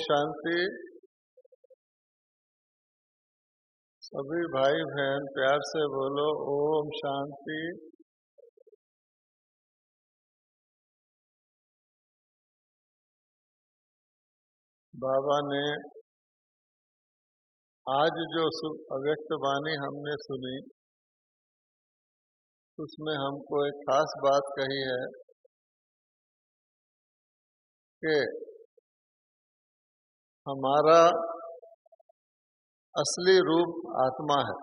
शांति। सभी भाई बहन प्यार से बोलो ओम शांति। बाबा ने आज जो अव्यक्त वाणी हमने सुनी उसमें हमको एक खास बात कही है कि हमारा असली रूप आत्मा है,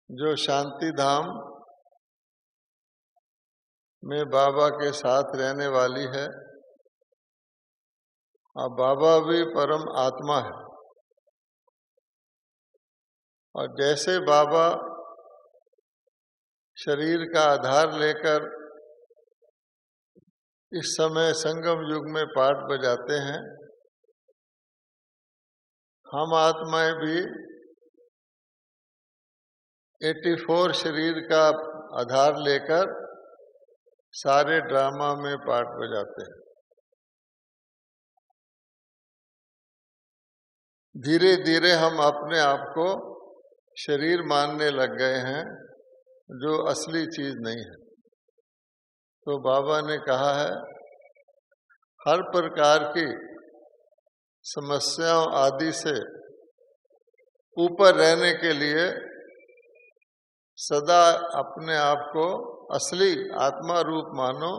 जो शांति धाम में बाबा के साथ रहने वाली है। और बाबा भी परम आत्मा है। और जैसे बाबा शरीर का आधार लेकर इस समय संगम युग में पाठ बजाते हैं, हम आत्माएं भी 84 शरीर का आधार लेकर सारे ड्रामा में पाठ बजाते हैं। धीरे धीरे हम अपने आप को शरीर मानने लग गए हैं, जो असली चीज नहीं है। तो बाबा ने कहा है, हर प्रकार की समस्याओं आदि से ऊपर रहने के लिए सदा अपने आप को असली आत्मा रूप मानो।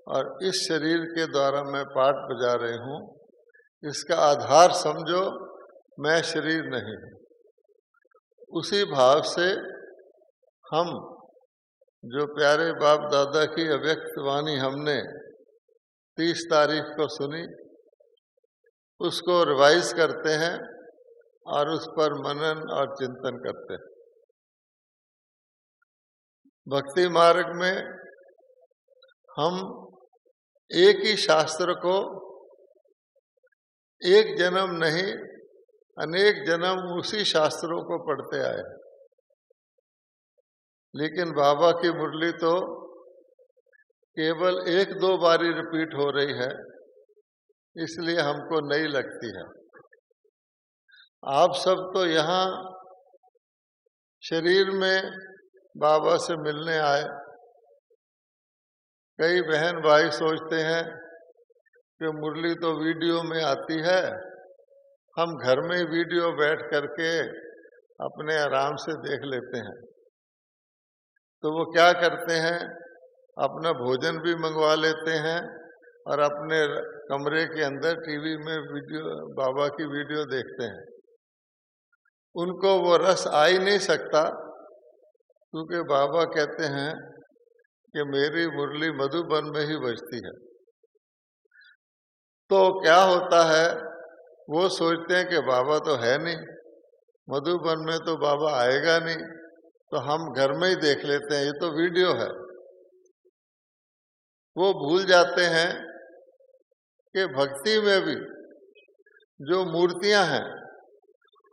और इस शरीर के द्वारा मैं पाठ बजा रही हूँ, इसका आधार समझो, मैं शरीर नहीं हूँ। उसी भाव से हम जो प्यारे बाप दादा की अव्यक्त वाणी हमने 30 तारीख को सुनी, उसको रिवाइज करते हैं और उस पर मनन और चिंतन करते हैं। भक्ति मार्ग में हम एक ही शास्त्र को एक जन्म नहीं, अनेक जन्म उसी शास्त्रों को पढ़ते आए हैं। लेकिन बाबा की मुरली तो केवल 1-2 बारी रिपीट हो रही है, इसलिए हमको नई लगती है। आप सब तो यहाँ शरीर में बाबा से मिलने आए। कई बहन भाई सोचते हैं कि मुरली तो वीडियो में आती है, हम घर में वीडियो बैठ करके अपने आराम से देख लेते हैं। तो वो क्या करते हैं, अपना भोजन भी मंगवा लेते हैं और अपने कमरे के अंदर टीवी में वीडियो, बाबा की वीडियो देखते हैं। उनको वो रस आ ही नहीं सकता, क्योंकि बाबा कहते हैं कि मेरी मुरली मधुबन में ही बजती है। तो क्या होता है, वो सोचते हैं कि बाबा तो है नहीं, मधुबन में तो बाबा आएगा नहीं, तो हम घर में ही देख लेते हैं, ये तो वीडियो है। वो भूल जाते हैं कि भक्ति में भी जो मूर्तियां हैं,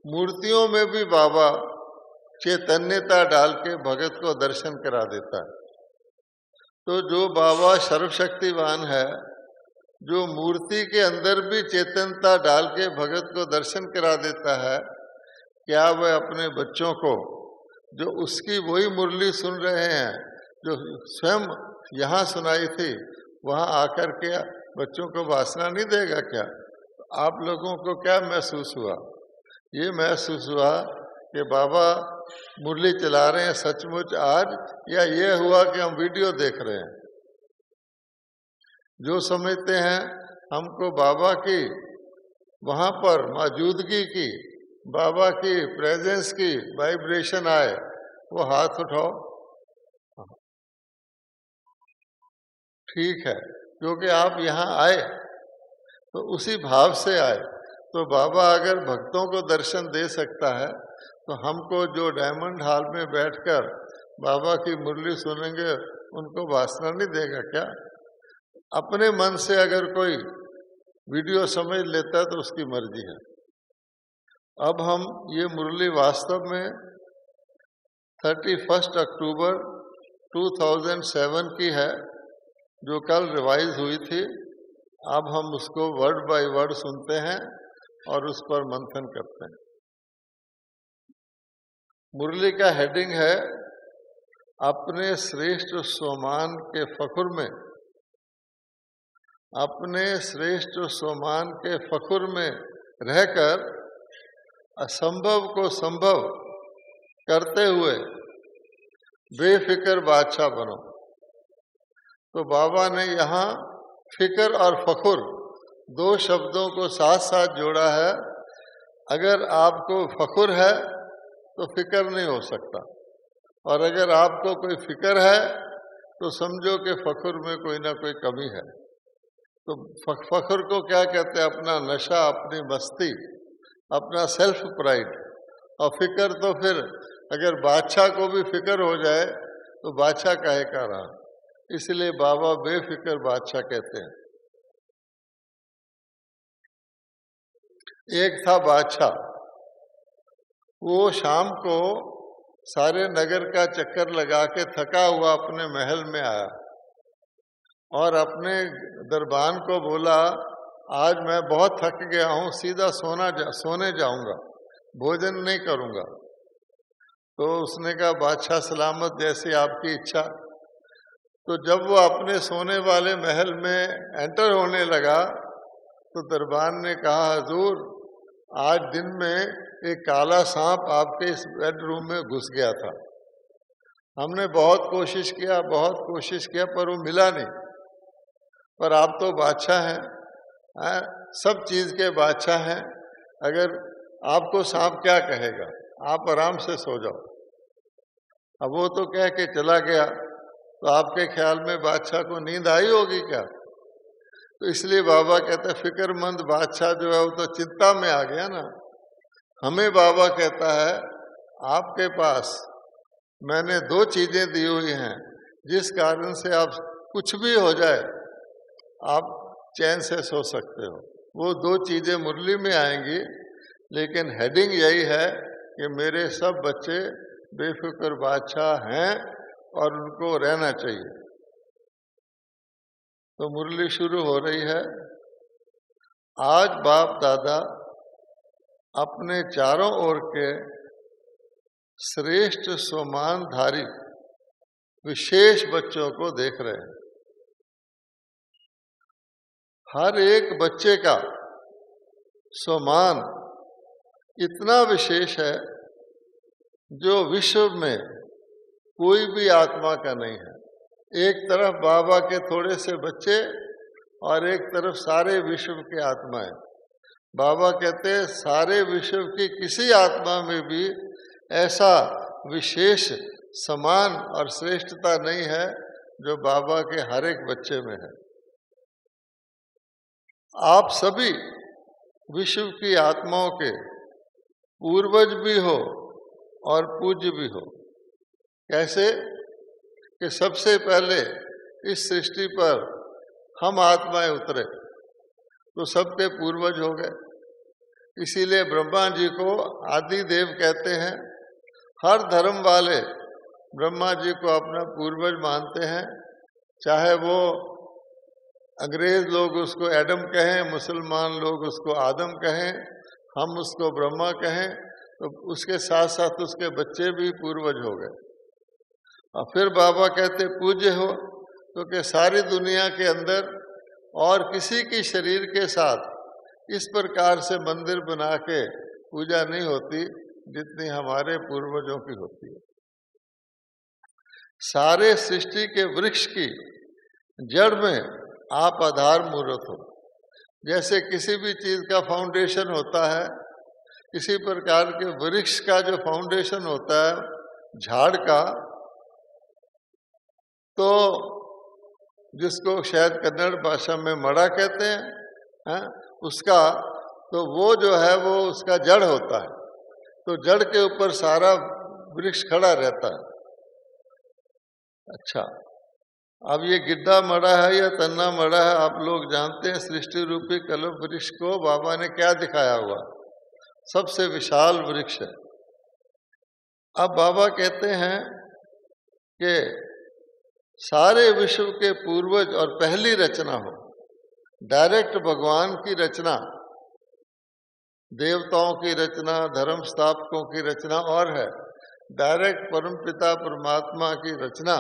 मूर्तियों में भी बाबा चैतन्यता डाल के भगत को दर्शन करा देता है। तो जो बाबा सर्वशक्तिवान है, जो मूर्ति के अंदर भी चेतनता डाल के भगत को दर्शन करा देता है, क्या वह अपने बच्चों को जो उसकी वही मुरली सुन रहे हैं, जो स्वयं यहाँ सुनाई थी, वहाँ आकर के बच्चों को वासना नहीं देगा क्या? आप लोगों को क्या महसूस हुआ? ये महसूस हुआ कि बाबा मुरली चला रहे हैं सचमुच आज, या ये हुआ कि हम वीडियो देख रहे हैं? जो समझते हैं हमको बाबा की वहाँ पर मौजूदगी की, बाबा की प्रेजेंस की वाइब्रेशन आए, वो हाथ उठाओ। ठीक है, क्योंकि आप यहाँ आए तो उसी भाव से आए। तो बाबा अगर भक्तों को दर्शन दे सकता है, तो हमको जो डायमंड हॉल में बैठकर बाबा की मुरली सुनेंगे, उनको वासना नहीं देगा क्या? अपने मन से अगर कोई वीडियो समझ लेता है तो उसकी मर्जी है। अब हम ये मुरली वास्तव में 31 अक्टूबर 2007 की है, जो कल रिवाइज हुई थी। अब हम उसको वर्ड बाय वर्ड सुनते हैं और उस पर मंथन करते हैं। मुरली का हेडिंग है, अपने श्रेष्ठ स्वमान के फखुर में, अपने श्रेष्ठ स्वमान के फखुर में रहकर असंभव को संभव करते हुए बेफिक्र बादशाह बनो। तो बाबा ने यहाँ फिक्र और फखुर दो शब्दों को साथ साथ जोड़ा है। अगर आपको फखुर है तो फिक्र नहीं हो सकता, और अगर आपको कोई फिक्र है तो समझो कि फखुर में कोई ना कोई कमी है। तो फखुर को क्या कहते हैं? अपना नशा, अपनी मस्ती, अपना सेल्फ प्राइड। और फिक्र तो फिर अगर बादशाह को भी फिक्र हो जाए तो बादशाह काहे का रहा। इसलिए बाबा बेफिक्र बादशाह कहते हैं। एक था बादशाह, वो शाम को सारे नगर का चक्कर लगा के थका हुआ अपने महल में आया और अपने दरबान को बोला, आज मैं बहुत थक गया हूँ, सीधा सोने जाऊंगा, भोजन नहीं करूंगा। तो उसने कहा, बादशाह सलामत, जैसी आपकी इच्छा। तो जब वो अपने सोने वाले महल में एंटर होने लगा तो दरबान ने कहा, हजूर, आज दिन में एक काला सांप आपके इस बेडरूम में घुस गया था। हमने बहुत कोशिश किया पर वो मिला नहीं। पर आप तो बादशाह हैं, सब चीज के बादशाह हैं, अगर आपको सांप क्या कहेगा, आप आराम से सो जाओ। अब वो तो कह के चला गया, तो आपके ख्याल में बादशाह को नींद आई होगी क्या? तो इसलिए बाबा कहते हैं, फिक्रमंद बादशाह जो है वो तो चिंता में आ गया ना। हमें बाबा कहता है, आपके पास मैंने दो चीजें दी हुई हैं, जिस कारण से आप कुछ भी हो जाए आप चैन से सो सकते हो। वो दो चीजें मुरली में आएंगी, लेकिन हेडिंग यही है कि मेरे सब बच्चे बेफिक्र बादशाह हैं और उनको रहना चाहिए। तो मुरली शुरू हो रही है। आज बाप दादा अपने चारों ओर के श्रेष्ठ स्वमानधारी विशेष बच्चों को देख रहे हैं। हर एक बच्चे का स्वमान इतना विशेष है जो विश्व में कोई भी आत्मा का नहीं है। एक तरफ बाबा के थोड़े से बच्चे और एक तरफ सारे विश्व के आत्माएं। बाबा कहते हैं, सारे विश्व की किसी आत्मा में भी ऐसा विशेष समान और श्रेष्ठता नहीं है जो बाबा के हर एक बच्चे में है। आप सभी विश्व की आत्माओं के पूर्वज भी हो और पूज्य भी हो। कैसे? कि सबसे पहले इस सृष्टि पर हम आत्माएं उतरे तो सबके पूर्वज हो गए। इसीलिए ब्रह्मा जी को आदि देव कहते हैं। हर धर्म वाले ब्रह्मा जी को अपना पूर्वज मानते हैं, चाहे वो अंग्रेज लोग उसको एडम कहें, मुसलमान लोग उसको आदम कहें, हम उसको ब्रह्मा कहें। तो उसके साथ साथ उसके बच्चे भी पूर्वज हो गए। और फिर बाबा कहते पूज्य हो, क्योंकि सारी दुनिया के अंदर और किसी की शरीर के साथ इस प्रकार से मंदिर बना के पूजा नहीं होती जितनी हमारे पूर्वजों की होती है। सारे सृष्टि के वृक्ष की जड़ में आप आधार मूर्त हो। जैसे किसी भी चीज का फाउंडेशन होता है, इसी प्रकार के वृक्ष का जो फाउंडेशन होता है झाड़ का, तो जिसको शायद कन्नड़ भाषा में मड़ा कहते हैं, उसका तो वो जो है वो उसका जड़ होता है। तो जड़ के ऊपर सारा वृक्ष खड़ा रहता है। अच्छा, अब ये गिड्ढा मड़ा है या तन्ना मड़ा है, आप लोग जानते हैं। सृष्टि रूपी कल्प वृक्ष को बाबा ने क्या दिखाया हुआ? सबसे विशाल वृक्ष है। अब बाबा कहते हैं कि सारे विश्व के पूर्वज और पहली रचना हो। डायरेक्ट भगवान की रचना, देवताओं की रचना, धर्म स्थापकों की रचना और है, डायरेक्ट परमपिता परमात्मा की रचना,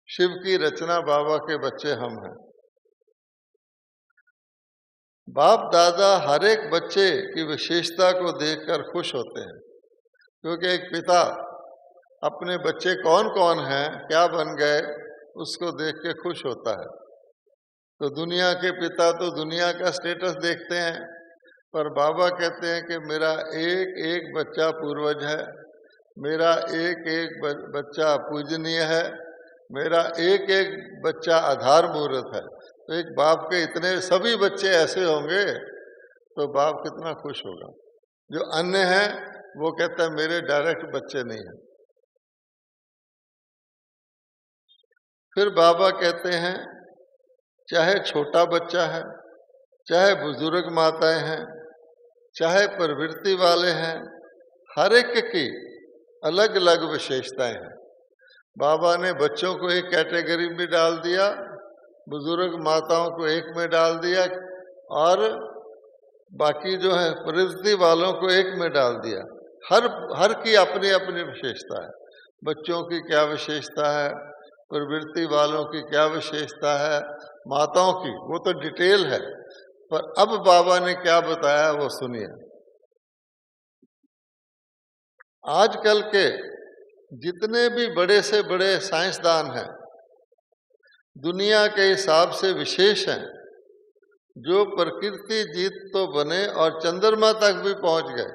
शिव की रचना बाबा के बच्चे हम हैं। बाप दादा हर एक बच्चे की विशेषता को देखकर खुश होते हैं, क्योंकि एक पिता अपने बच्चे कौन कौन हैं, क्या बन गए, उसको देख के खुश होता है। तो दुनिया के पिता तो दुनिया का स्टेटस देखते हैं, पर बाबा कहते हैं कि मेरा एक एक बच्चा पूर्वज है, मेरा एक एक बच्चा पूजनीय है, मेरा एक एक बच्चा आधार मूर्त है। तो एक बाप के इतने सभी बच्चे ऐसे होंगे तो बाप कितना खुश होगा। जो अन्य है वो कहता है मेरे डायरेक्ट बच्चे नहीं हैं। फिर बाबा कहते हैं चाहे छोटा बच्चा है, चाहे बुजुर्ग माताएं हैं, चाहे प्रवृत्ति वाले हैं, हर एक की अलग अलग विशेषताएं हैं। बाबा ने बच्चों को एक कैटेगरी में डाल दिया, बुजुर्ग माताओं को एक में डाल दिया, और बाकी जो है प्रवृत्ति वालों को एक में डाल दिया। हर की अपनी अपनी विशेषता है। बच्चों की क्या विशेषता है, प्रवृत्ति वालों की क्या विशेषता है, माताओं की, वो तो डिटेल है। पर अब बाबा ने क्या बताया वो सुनिए। आजकल के जितने भी बड़े से बड़े साइंसदान हैं, दुनिया के हिसाब से विशेष हैं, जो प्रकृति जीत तो बने और चंद्रमा तक भी पहुंच गए।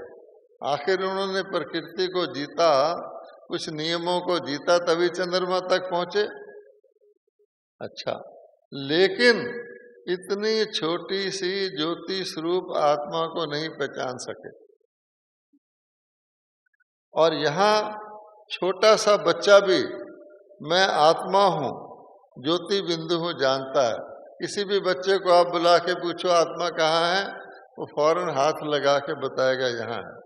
आखिर उन्होंने प्रकृति को जीता, कुछ नियमों को जीता, तभी चंद्रमा तक पहुंचे। अच्छा, लेकिन इतनी छोटी सी ज्योति स्वरूप आत्मा को नहीं पहचान सके। और यहाँ छोटा सा बच्चा भी मैं आत्मा हूँ, ज्योति बिंदु हूँ जानता है। किसी भी बच्चे को आप बुला के पूछो आत्मा कहाँ है, वो फौरन हाथ लगा के बताएगा यहाँ है।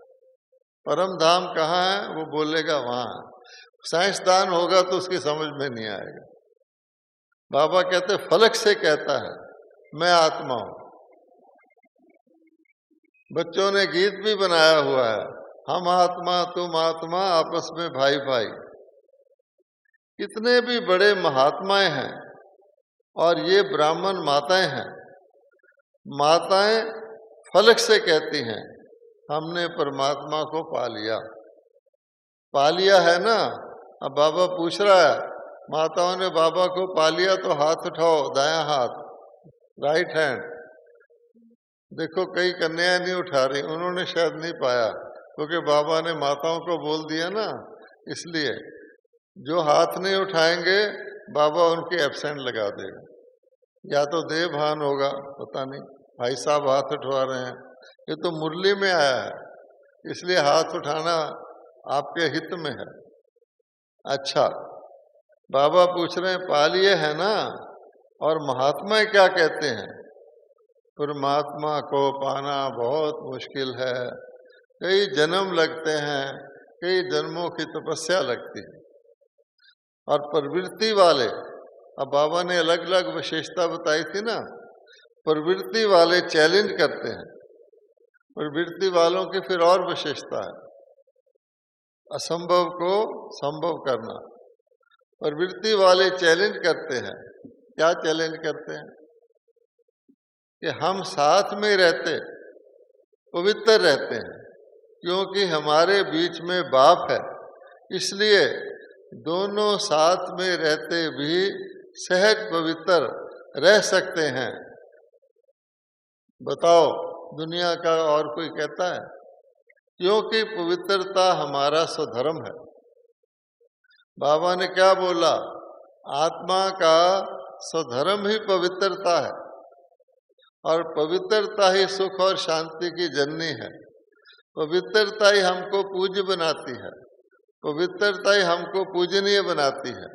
परम धाम कहाँ है, वो बोलेगा वहाँ है। साइंसदान होगा तो उसकी समझ में नहीं आएगा। बाबा कहते फलक से कहता है मैं आत्मा हूँ। बच्चों ने गीत भी बनाया हुआ है, हम आत्मा तुम आत्मा आपस में भाई भाई। कितने भी बड़े महात्माएं हैं, और ये ब्राह्मण माताएं हैं। माताएं फलक से कहती हैं हमने परमात्मा को पा लिया। पा लिया है ना। अब बाबा पूछ रहा है, माताओं ने बाबा को पा लिया तो हाथ उठाओ, दायां हाथ, राइट हैंड। देखो कई कन्याएं नहीं उठा रही, उन्होंने शायद नहीं पाया, क्योंकि बाबा ने माताओं को बोल दिया ना, इसलिए जो हाथ नहीं उठाएंगे बाबा उनके एब्सेंट लगा देगा। या तो देवभान होगा, पता नहीं। भाई साहब हाथ उठवा रहे हैं, ये तो मुरली में आया है, इसलिए हाथ उठाना आपके हित में है। अच्छा, बाबा पूछ रहे हैं पा लिए है ना। और महात्मा क्या कहते हैं, परमात्मा को पाना बहुत मुश्किल है, कई जन्म लगते हैं, कई जन्मों की तपस्या लगती है। और प्रवृत्ति वाले, अब बाबा ने अलग अलग विशेषता बताई थी ना, प्रवृत्ति वाले चैलेंज करते हैं। प्रवृत्ति वालों की फिर और विशेषता है, असंभव को संभव करना। प्रवृत्ति वाले चैलेंज करते हैं। क्या चैलेंज करते हैं कि हम साथ में रहते पवित्र रहते हैं, क्योंकि हमारे बीच में बाप है, इसलिए दोनों साथ में रहते भी सहज पवित्र रह सकते हैं। बताओ दुनिया का और कोई कहता है? क्योंकि पवित्रता हमारा स्वधर्म है। बाबा ने क्या बोला, आत्मा का स्वधर्म ही पवित्रता है, और पवित्रता ही सुख और शांति की जननी है। पवित्रता ही हमको पूज्य बनाती है, पवित्रता ही हमको पूजनीय बनाती है।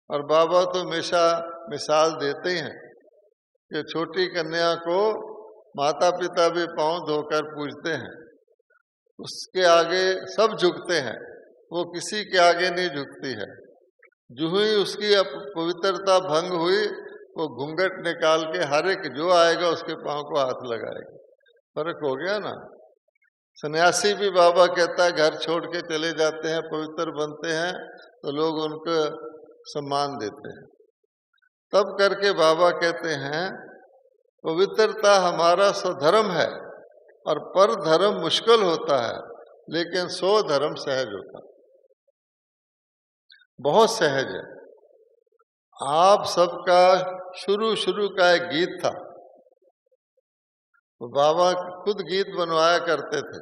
और बाबा तो हमेशा मिसाल देते हैं कि छोटी कन्या को माता पिता भी पांव धोकर पूजते हैं, उसके आगे सब झुकते हैं, वो किसी के आगे नहीं झुकती है। जो ही उसकी पवित्रता भंग हुई, वो घूंघट निकाल के हर एक जो आएगा उसके पांव को हाथ लगाएगा। फर्क हो गया ना। सन्यासी भी बाबा कहता है घर छोड़ के चले जाते हैं, पवित्र बनते हैं तो लोग उनको सम्मान देते हैं। तब करके बाबा कहते हैं पवित्रता हमारा स्वधर्म है और पर धर्म मुश्किल होता है, लेकिन सो धर्म सहज होता है, बहुत सहज है। आप सबका शुरू का एक गीत था, तो बाबा खुद गीत बनवाया करते थे।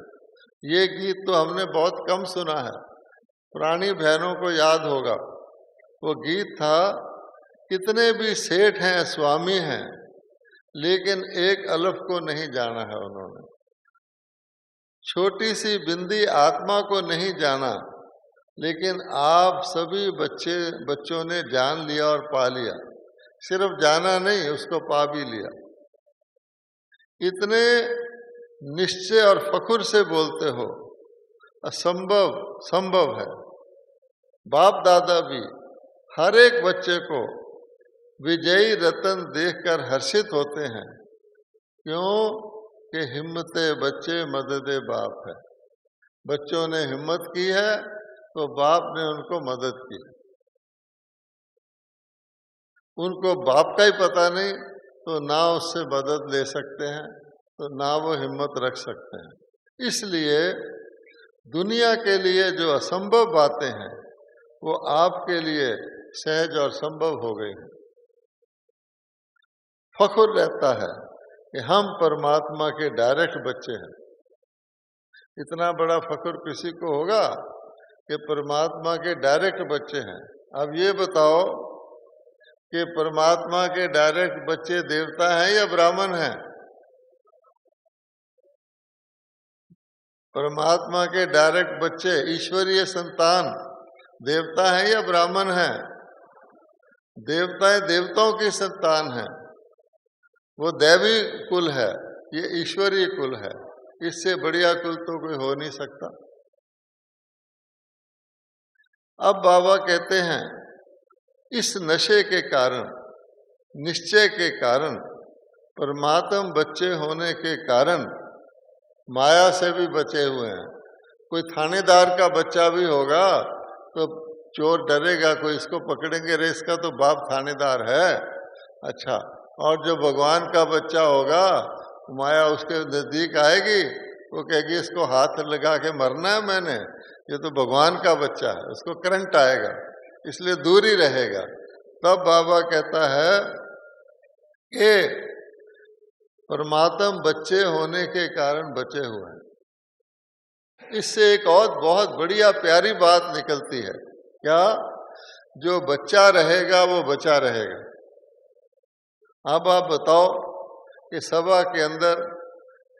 ये गीत तो हमने बहुत कम सुना है, पुरानी बहनों को याद होगा। वो गीत था, कितने भी सेठ हैं स्वामी हैं, लेकिन एक अलफ को नहीं जाना है उन्होंने। छोटी सी बिंदी आत्मा को नहीं जाना, लेकिन आप सभी बच्चों ने जान लिया और पा लिया। सिर्फ जाना नहीं, उसको पा भी लिया। इतने निश्चय और फखुर से बोलते हो, असंभव संभव है। बाप दादा भी हर एक बच्चे को विजयी रतन देखकर हर्षित होते हैं। क्यों कि हिम्मते बच्चे मददे बाप है। बच्चों ने हिम्मत की है तो बाप ने उनको मदद की। उनको बाप का ही पता नहीं तो ना उससे मदद ले सकते हैं, तो ना वो हिम्मत रख सकते हैं। इसलिए दुनिया के लिए जो असंभव बातें हैं वो आपके लिए सहज और संभव हो गई हैं। फख्र रहता है कि हम परमात्मा के डायरेक्ट बच्चे हैं। इतना बड़ा फख्र किसी को होगा कि परमात्मा के डायरेक्ट बच्चे हैं। अब ये बताओ कि परमात्मा के डायरेक्ट बच्चे देवता हैं या ब्राह्मण हैं? परमात्मा के डायरेक्ट बच्चे ईश्वरीय संतान देवता हैं या ब्राह्मण हैं? देवताएं देवताओं की संतान हैं, वो दैवी कुल है, ये ईश्वरीय कुल है। इससे बढ़िया कुल तो कोई हो नहीं सकता। अब बाबा कहते हैं इस नशे के कारण, निश्चय के कारण, परमात्मा बच्चे होने के कारण माया से भी बचे हुए हैं। कोई थानेदार का बच्चा भी होगा तो चोर डरेगा, कोई इसको पकड़ेंगे रे, इसका तो बाप थानेदार है। अच्छा, और जो भगवान का बच्चा होगा माया उसके नजदीक आएगी, वो कहेगी इसको हाथ लगा के मरना है मैंने, ये तो भगवान का बच्चा है, उसको करंट आएगा, इसलिए दूर ही रहेगा। तब बाबा कहता है कि परमात्मा बच्चे होने के कारण बचे हुए हैं। इससे एक और बहुत बढ़िया प्यारी बात निकलती है, क्या? जो बच्चा रहेगा वो बचा रहेगा। अब आप बताओ कि सभा के अंदर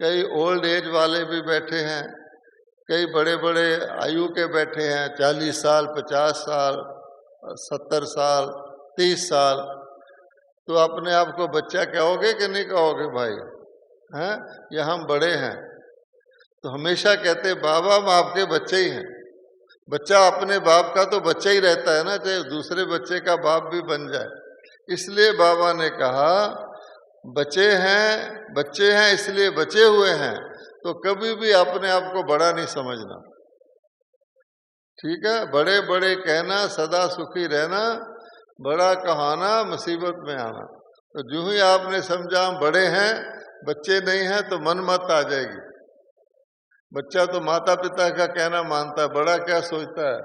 कई ओल्ड एज वाले भी बैठे हैं, कई बड़े बड़े आयु के बैठे हैं, 40 साल, 50 साल, 70 साल, 30 साल। तो अपने आप को बच्चा कहोगे कि नहीं कहोगे भाई? हैं? या हम बड़े हैं? तो हमेशा कहते बाबा हम आपके बच्चे ही हैं। बच्चा अपने बाप का तो बच्चा ही रहता है ना, चाहे दूसरे बच्चे का बाप भी बन जाए। इसलिए बाबा ने कहा बच्चे हैं इसलिए बचे हुए हैं, तो कभी भी अपने आप को बड़ा नहीं समझना। ठीक है? बड़े बड़े कहना, सदा सुखी रहना, बड़ा कहाना, मुसीबत में आना। तो जो ही आपने समझा हम बड़े हैं, बच्चे नहीं हैं, तो मन मत आ जाएगी। बच्चा तो माता पिता का कहना मानता है, बड़ा क्या सोचता है,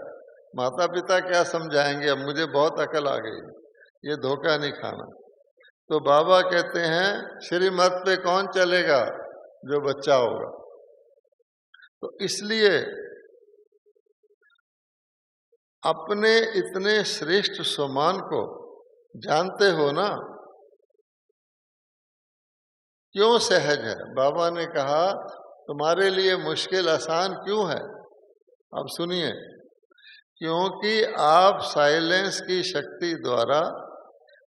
माता पिता क्या समझाएंगे, अब मुझे बहुत अकल आ गई, ये धोखा नहीं खाना। तो बाबा कहते हैं श्रीमत पे कौन चलेगा? जो बच्चा होगा। तो इसलिए अपने इतने श्रेष्ठ सम्मान को जानते हो ना, क्यों सहज है? बाबा ने कहा तुम्हारे लिए मुश्किल आसान क्यों है? अब सुनिए, क्योंकि आप साइलेंस की शक्ति द्वारा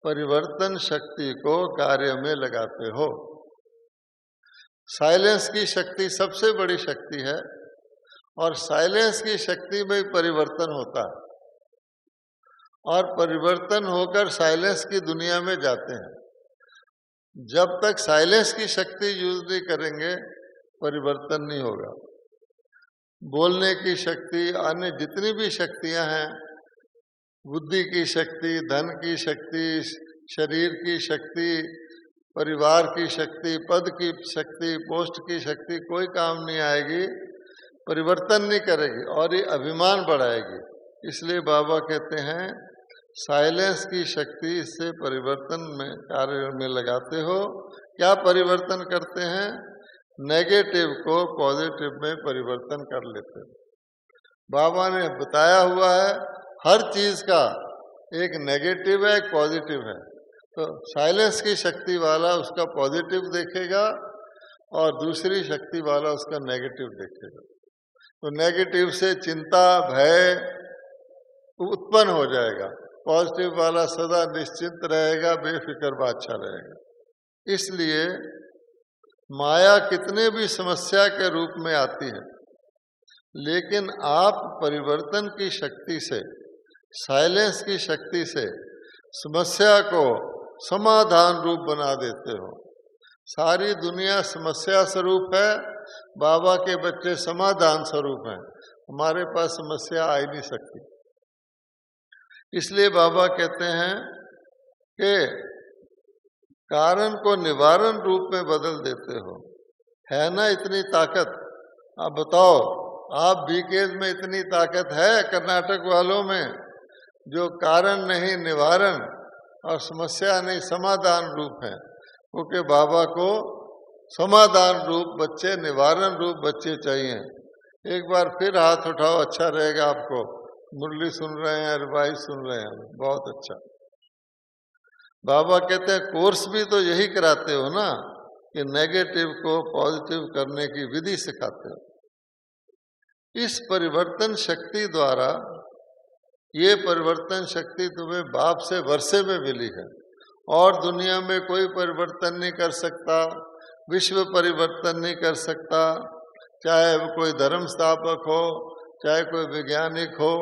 परिवर्तन शक्ति को कार्य में लगाते हो। साइलेंस की शक्ति सबसे बड़ी शक्ति है और साइलेंस की शक्ति में परिवर्तन होता है। और परिवर्तन होकर साइलेंस की दुनिया में जाते हैं। जब तक साइलेंस की शक्ति यूज नहीं करेंगे परिवर्तन नहीं होगा। बोलने की शक्ति, अन्य जितनी भी शक्तियां हैं, बुद्धि की शक्ति, धन की शक्ति, शरीर की शक्ति, परिवार की शक्ति, पद की शक्ति, पोस्ट की शक्ति कोई काम नहीं आएगी, परिवर्तन नहीं करेगी और ये अभिमान बढ़ाएगी। इसलिए बाबा कहते हैं साइलेंस की शक्ति से परिवर्तन में कार्य में लगाते हो। क्या परिवर्तन करते हैं? नेगेटिव को पॉजिटिव में परिवर्तन कर लेते हो। बाबा ने बताया हुआ है हर चीज का एक नेगेटिव है, एक पॉजिटिव है। तो साइलेंस की शक्ति वाला उसका पॉजिटिव देखेगा और दूसरी शक्ति वाला उसका नेगेटिव देखेगा। तो नेगेटिव से चिंता, भय उत्पन्न हो जाएगा, पॉजिटिव वाला सदा निश्चिंत रहेगा, बेफिक्र बादशाह रहेगा। इसलिए माया कितने भी समस्या के रूप में आती है, लेकिन आप परिवर्तन की शक्ति से, साइलेंस की शक्ति से समस्या को समाधान रूप बना देते हो। सारी दुनिया समस्या स्वरूप है, बाबा के बच्चे समाधान स्वरूप हैं। हमारे पास समस्या आ ही नहीं सकती। इसलिए बाबा कहते हैं कि कारण को निवारण रूप में बदल देते हो। है ना इतनी ताकत? आप बताओ, आप बीकेज में इतनी ताकत है कर्नाटक वालों में, जो कारण नहीं निवारण और समस्या नहीं समाधान रूप है। क्योंकि बाबा को समाधान रूप बच्चे, निवारण रूप बच्चे चाहिए। एक बार फिर हाथ उठाओ, अच्छा रहेगा आपको। मुरली सुन रहे हैं, रिवाइज सुन रहे हैं, बहुत अच्छा। बाबा कहते हैं कोर्स भी तो यही कराते हो ना, कि नेगेटिव को पॉजिटिव करने की विधि सिखाते हो। इस परिवर्तन शक्ति द्वारा, ये परिवर्तन शक्ति तुम्हें बाप से वर्षे में मिली है और दुनिया में कोई परिवर्तन नहीं कर सकता, विश्व परिवर्तन नहीं कर सकता। चाहे वो कोई धर्म स्थापक हो, चाहे कोई वैज्ञानिक हो,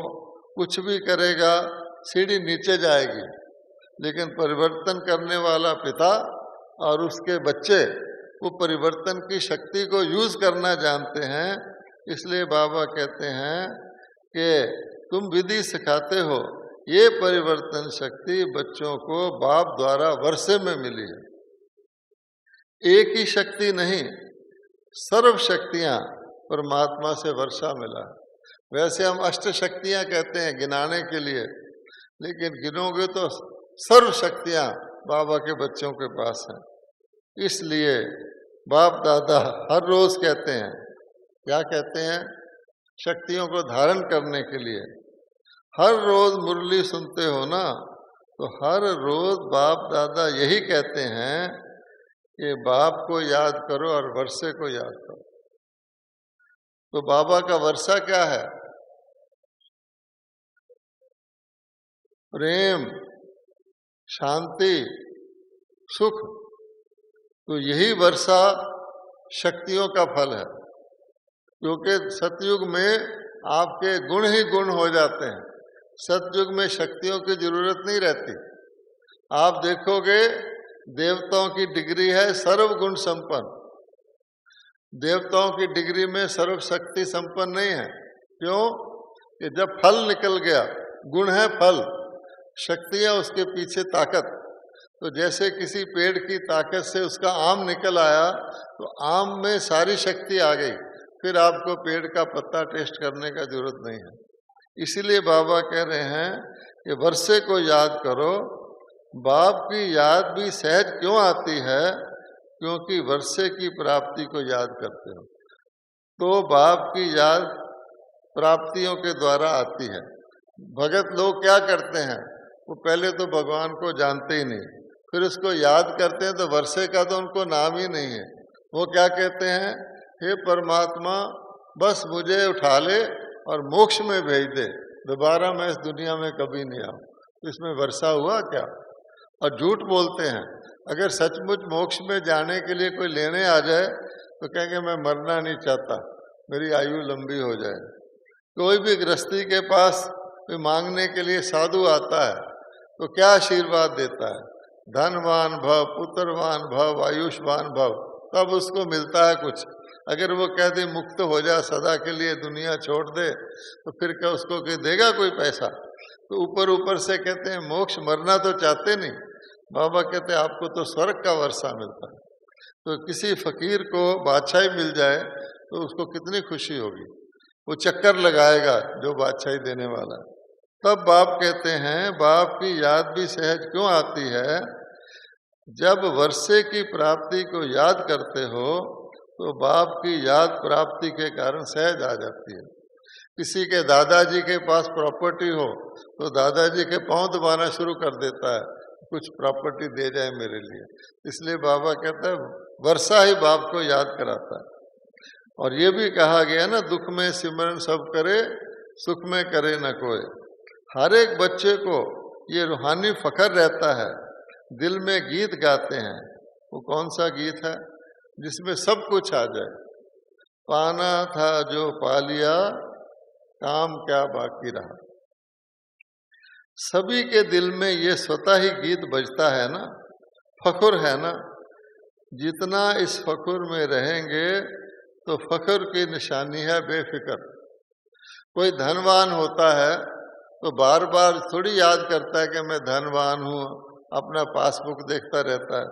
कुछ भी करेगा सीढ़ी नीचे जाएगी। लेकिन परिवर्तन करने वाला पिता और उसके बच्चे वो परिवर्तन की शक्ति को यूज करना जानते हैं। इसलिए बाबा कहते हैं कि तुम विधि सिखाते हो। ये परिवर्तन शक्ति बच्चों को बाप द्वारा वर्षे में मिली है। एक ही शक्ति नहीं, सर्व शक्तियां परमात्मा से वर्षा मिला है। वैसे हम अष्ट शक्तियां कहते हैं गिनाने के लिए, लेकिन गिनोगे तो सर्व शक्तियां बाबा के बच्चों के पास हैं। इसलिए बाप दादा हर रोज कहते हैं, क्या कहते हैं? शक्तियों को धारण करने के लिए हर रोज मुरली सुनते हो ना, तो हर रोज बाप दादा यही कहते हैं कि बाप को याद करो और वर्षे को याद करो। तो बाबा का वर्षा क्या है? प्रेम, शांति, सुख। तो यही वर्षा शक्तियों का फल है। क्योंकि सतयुग में आपके गुण ही गुण हो जाते हैं, सतयुग में शक्तियों की जरूरत नहीं रहती। आप देखोगे देवताओं की डिग्री है सर्व गुण संपन्न। देवताओं की डिग्री में सर्व शक्ति संपन्न नहीं है। क्यों? कि जब फल निकल गया, गुण है फल, शक्तियां उसके पीछे ताकत। तो जैसे किसी पेड़ की ताकत से उसका आम निकल आया, तो आम में सारी शक्ति आ गई, फिर आपको पेड़ का पत्ता टेस्ट करने का जरूरत नहीं है। इसीलिए बाबा कह रहे हैं कि वर्षे को याद करो। बाप की याद भी सहज क्यों आती है? क्योंकि वर्षे की प्राप्ति को याद करते हो। तो बाप की याद प्राप्तियों के द्वारा आती है। भगत लोग क्या करते हैं? वो पहले तो भगवान को जानते ही नहीं, फिर उसको याद करते हैं तो वर्षे का तो उनको नाम ही नहीं है। वो क्या कहते हैं? हे परमात्मा, बस मुझे उठा ले और मोक्ष में भेज दे, दोबारा मैं इस दुनिया में कभी नहीं आऊं। तो इसमें वर्षा हुआ क्या? और झूठ बोलते हैं। अगर सचमुच मोक्ष में जाने के लिए कोई लेने आ जाए तो कहेंगे मैं मरना नहीं चाहता, मेरी आयु लंबी हो जाए। कोई भी गृहस्थी के पास कोई मांगने के लिए साधु आता है तो क्या आशीर्वाद देता है, धनवान भव, पुत्रवान भव, आयुष्मान भव, तब उसको मिलता है कुछ। अगर वो कह दे मुक्त हो जा, सदा के लिए दुनिया छोड़ दे, तो फिर क्या उसको देगा कोई पैसा? तो ऊपर ऊपर से कहते हैं मोक्ष, मरना तो चाहते नहीं। बाबा कहते हैं आपको तो स्वर्ग का वर्षा मिलता है। तो किसी फकीर को बादशाही मिल जाए तो उसको कितनी खुशी होगी, वो चक्कर लगाएगा जो बादशाही देने वाला है। तब बाप कहते हैं बाप की याद भी सहज क्यों आती है? जब वर्षे की प्राप्ति को याद करते हो तो बाप की याद प्राप्ति के कारण सहज आ जाती है। किसी के दादाजी के पास प्रॉपर्टी हो तो दादाजी के पांव दबाना शुरू कर देता है, कुछ प्रॉपर्टी दे जाए मेरे लिए। इसलिए बाबा कहता है वर्षा ही बाप को याद कराता है। और ये भी कहा गया ना, दुख में सिमरन सब करे, सुख में करे न कोई। हर एक बच्चे को ये रूहानी फखर रहता है, दिल में गीत गाते हैं। वो कौन सा गीत है? जिसमें सब कुछ आ जाए। पाना था जो पा लिया, काम क्या बाकी रहा। सभी के दिल में ये स्वतः ही गीत बजता है ना, फखर है ना। जितना इस फखर में रहेंगे तो फखर की निशानी है बेफिक्र। कोई धनवान होता है तो बार बार थोड़ी याद करता है कि मैं धनवान हूँ, अपना पासबुक देखता रहता है।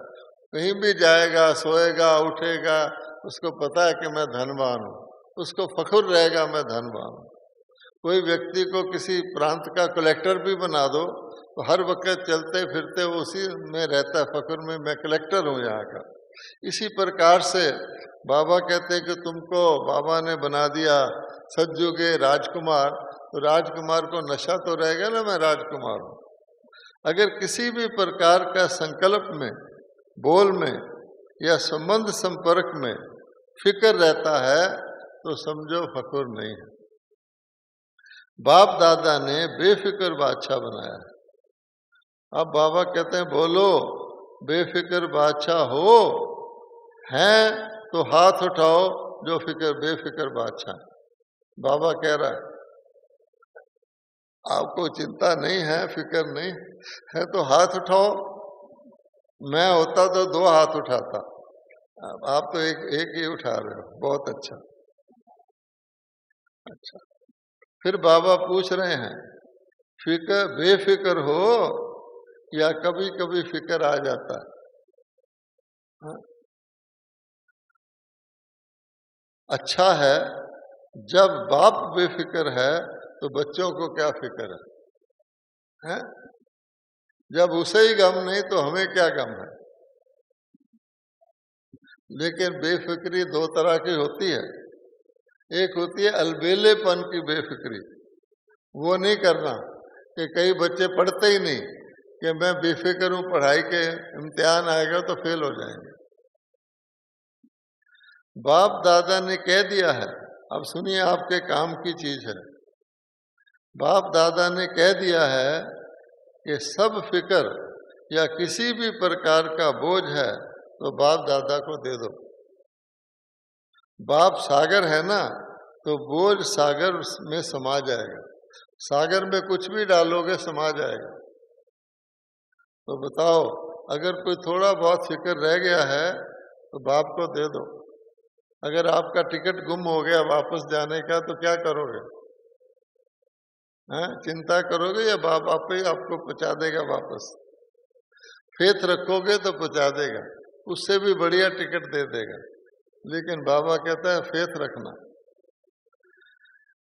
कहीं भी जाएगा, सोएगा, उठेगा, उसको पता है कि मैं धनवान हूँ, उसको फखर रहेगा मैं धनवान हूँ। कोई व्यक्ति को किसी प्रांत का कलेक्टर भी बना दो तो हर वक्त चलते फिरते उसी में रहता है, फखर में मैं कलेक्टर हूँ यहाँ का। इसी प्रकार से बाबा कहते हैं कि तुमको बाबा ने बना दिया सज्जू के राजकुमार, तो राजकुमार को नशा तो रहेगा ना मैं राजकुमार हूँ। अगर किसी भी प्रकार का संकल्प में, बोल में या संबंध संपर्क में फिक्र रहता है तो समझो फखर नहीं है। बाप दादा ने बेफिक्र बादशाह बनाया है। अब बाबा कहते हैं बोलो बेफिक्र बादशाह हो, हैं तो हाथ उठाओ जो बेफिक्र बादशाह। बाबा कह रहा है आपको चिंता नहीं है, फिक्र नहीं है तो हाथ उठाओ। मैं होता तो 2 हाथ उठाता, आप तो एक ही उठा रहे हो, बहुत अच्छा। अच्छा, फिर बाबा पूछ रहे हैं फिक्र बेफिक्र हो या कभी कभी फिक्र आ जाता है? हाँ? अच्छा है, जब बाप बेफिक्र है तो बच्चों को क्या फिक्र है? जब उसे ही गम नहीं तो हमें क्या गम है? लेकिन बेफिक्री 2 तरह की होती है। एक होती है अलबेलेपन की बेफिक्री, वो नहीं करना कि कई बच्चे पढ़ते ही नहीं कि मैं बेफिक्र हूँ, पढ़ाई के इम्तिहान आएगा तो फेल हो जाएंगे। बाप दादा ने कह दिया है, अब सुनिए आपके काम की चीज है। बाप दादा ने कह दिया है कि सब फिक्र या किसी भी प्रकार का बोझ है तो बाप दादा को दे दो। बाप सागर है ना, तो बोझ सागर में समा जाएगा। सागर में कुछ भी डालोगे समा जाएगा। तो बताओ, अगर कोई थोड़ा बहुत फिक्र रह गया है तो बाप को दे दो। अगर आपका टिकट गुम हो गया वापस जाने का तो क्या करोगे? हैं? चिंता करोगे या बाप आप ही आपको पहुंचा देगा वापस? फेथ रखोगे तो पहुंचा देगा, उससे भी बढ़िया टिकट दे देगा। लेकिन बाबा कहता है फेथ रखना।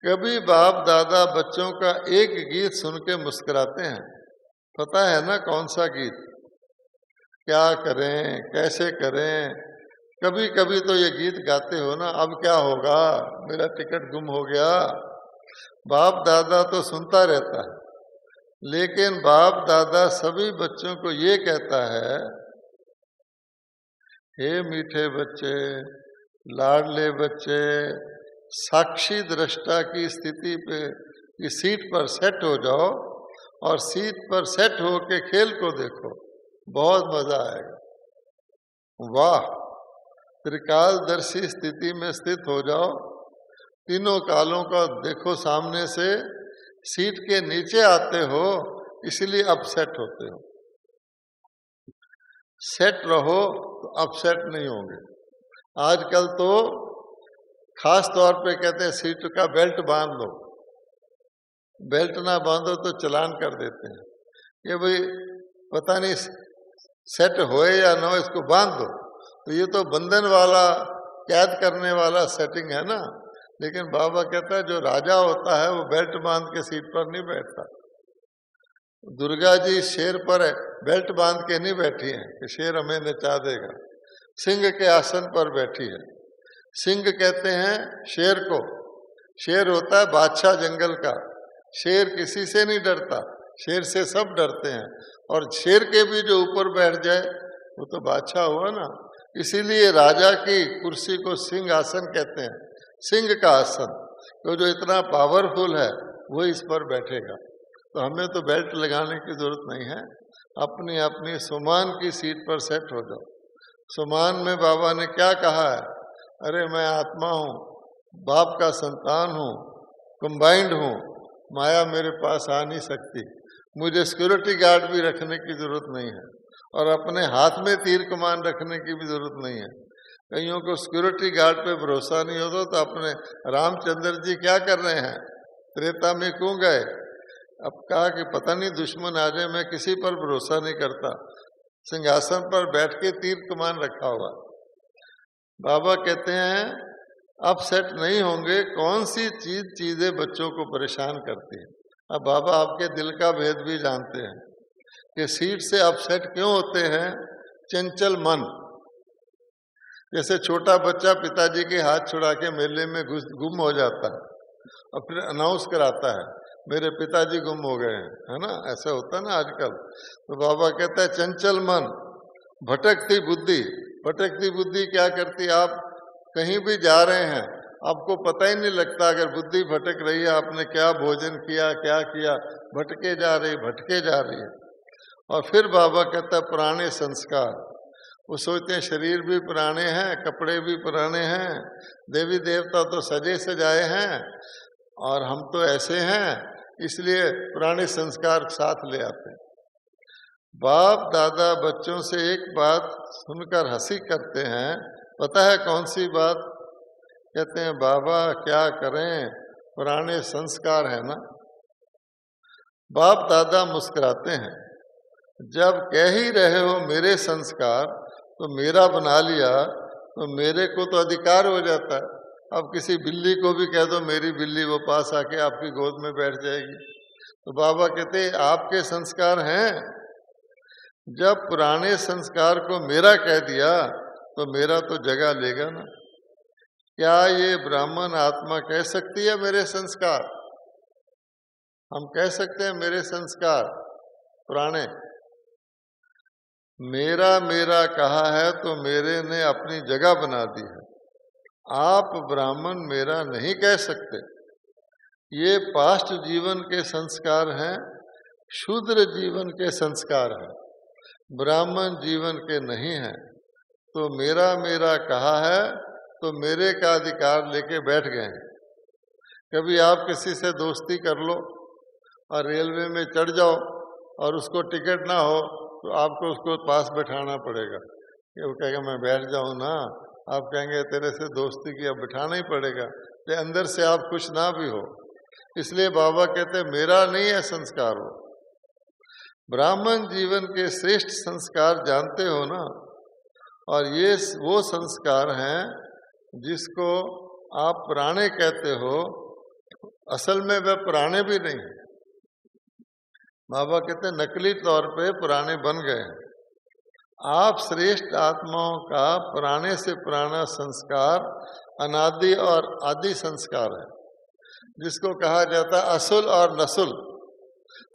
कभी बाप दादा बच्चों का एक गीत सुन के मुस्कुराते हैं, पता है ना कौन सा गीत? क्या करें, कैसे करें। कभी कभी तो ये गीत गाते हो ना, अब क्या होगा, मेरा टिकट गुम हो गया। बाप दादा तो सुनता रहता है, लेकिन बाप दादा सभी बच्चों को ये कहता है, हे मीठे बच्चे, लाडले बच्चे, साक्षी दृष्टा की स्थिति पे की सीट पर सेट हो जाओ और सीट पर सेट हो के खेल को देखो, बहुत मजा आएगा। वाह, त्रिकालदर्शी स्थिति में स्थित हो जाओ, तीनों कालों का देखो सामने से, सीट के नीचे आते हो इसलिए अपसेट होते हो। सेट रहो तो अपसेट नहीं होंगे। आजकल तो खास तौर पे कहते हैं सीट का बेल्ट बांध लो, बेल्ट ना बांधो तो चलान कर देते हैं। ये भाई पता नहीं सेट होए या ना हो, इसको बांध दो। तो ये तो बंधन वाला, कैद करने वाला सेटिंग है ना। लेकिन बाबा कहता है जो राजा होता है वो बेल्ट बांध के सीट पर नहीं बैठता। दुर्गा जी शेर पर बेल्ट बांध के नहीं बैठी हैं कि शेर हमें नचा देगा। सिंह के आसन पर बैठी है। सिंह कहते हैं शेर को। शेर होता है बादशाह जंगल का। शेर किसी से नहीं डरता, शेर से सब डरते हैं। और शेर के भी जो ऊपर बैठ जाए वो तो बादशाह हुआ ना। इसीलिए राजा की कुर्सी को सिंह आसन कहते हैं, सिंह का आसन। तो जो इतना पावरफुल है वो इस पर बैठेगा। तो हमें तो बेल्ट लगाने की जरूरत नहीं है, अपनी अपनी सुमान की सीट पर सेट हो जाओ। सुमान में बाबा ने क्या कहा है? अरे मैं आत्मा हूँ, बाप का संतान हूँ, कंबाइंड हूँ, माया मेरे पास आ नहीं सकती। मुझे सिक्योरिटी गार्ड भी रखने की जरूरत नहीं है और अपने हाथ में तीर कमान रखने की भी जरूरत नहीं है। कईयों को सिक्योरिटी गार्ड पे भरोसा नहीं होता तो अपने रामचंद्र जी क्या कर रहे हैं? त्रेता में क्यों गए? अब कहा कि पता नहीं दुश्मन आ जाए, मैं किसी पर भरोसा नहीं करता। सिंहासन पर बैठ के तीर कमान रखा हुआ। बाबा कहते हैं अपसेट नहीं होंगे। कौन सी चीजें बच्चों को परेशान करती है? अब बाबा आपके दिल का भेद भी जानते हैं कि सीट से अपसेट क्यों होते हैं। चंचल मन, जैसे छोटा बच्चा पिताजी के हाथ छुड़ा के मेले में गुम हो जाता है और फिर अनाउंस कराता है मेरे पिताजी गुम हो गए हैं, है ना। ऐसा होता है ना आजकल। तो बाबा कहता है चंचल मन, भटकती बुद्धि। भटकती बुद्धि क्या करती? आप कहीं भी जा रहे हैं, आपको पता ही नहीं लगता अगर बुद्धि भटक रही है, आपने क्या भोजन किया, क्या किया, भटके जा रही है। और फिर बाबा कहता है पुराने संस्कार। वो सोचते हैं शरीर भी पुराने हैं, कपड़े भी पुराने हैं, देवी देवता तो सजे सजाए हैं और हम तो ऐसे हैं, इसलिए पुराने संस्कार साथ ले आते हैं। बाप दादा बच्चों से एक बात सुनकर हंसी करते हैं, पता है कौन सी बात? कहते हैं बाबा क्या करें, पुराने संस्कार है ना। बाप दादा मुस्कुराते हैं, जब कह ही रहे हो मेरे संस्कार तो मेरा बना लिया तो मेरे को तो अधिकार हो जाता है। अब किसी बिल्ली को भी कह दो मेरी बिल्ली, वो पास आके आपकी गोद में बैठ जाएगी। तो बाबा कहते आपके संस्कार हैं। जब पुराने संस्कार को मेरा कह दिया तो मेरा तो जगह लेगा ना। क्या ये ब्राह्मण आत्मा कह सकती है मेरे संस्कार? हम कह सकते हैं मेरे संस्कार पुराने? मेरा मेरा कहा है तो मेरे ने अपनी जगह बना दी है। आप ब्राह्मण मेरा नहीं कह सकते। ये पास्ट जीवन के संस्कार हैं, शूद्र जीवन के संस्कार हैं, ब्राह्मण जीवन के नहीं हैं। तो मेरा मेरा कहा है तो मेरे का अधिकार लेके बैठ गए हैं। कभी आप किसी से दोस्ती कर लो और रेलवे में चढ़ जाओ और उसको टिकट ना हो तो आपको उसको पास बैठाना पड़ेगा। ये वो कहेगा मैं बैठ जाऊं ना, आप कहेंगे तेरे से दोस्ती की, अब बिठाना ही पड़ेगा, तो अंदर से आप खुश ना भी हो। इसलिए बाबा कहते मेरा नहीं है संस्कार हो। ब्राह्मण जीवन के श्रेष्ठ संस्कार जानते हो ना, और ये वो संस्कार हैं जिसको आप पुराने कहते हो, असल में वे पुराने भी नहीं। बाबा कहते नकली तौर पे पुराने बन गए हैं। आप श्रेष्ठ आत्माओं का पुराने से पुराना संस्कार अनादि और आदि संस्कार है, जिसको कहा जाता है असुल और नसुल।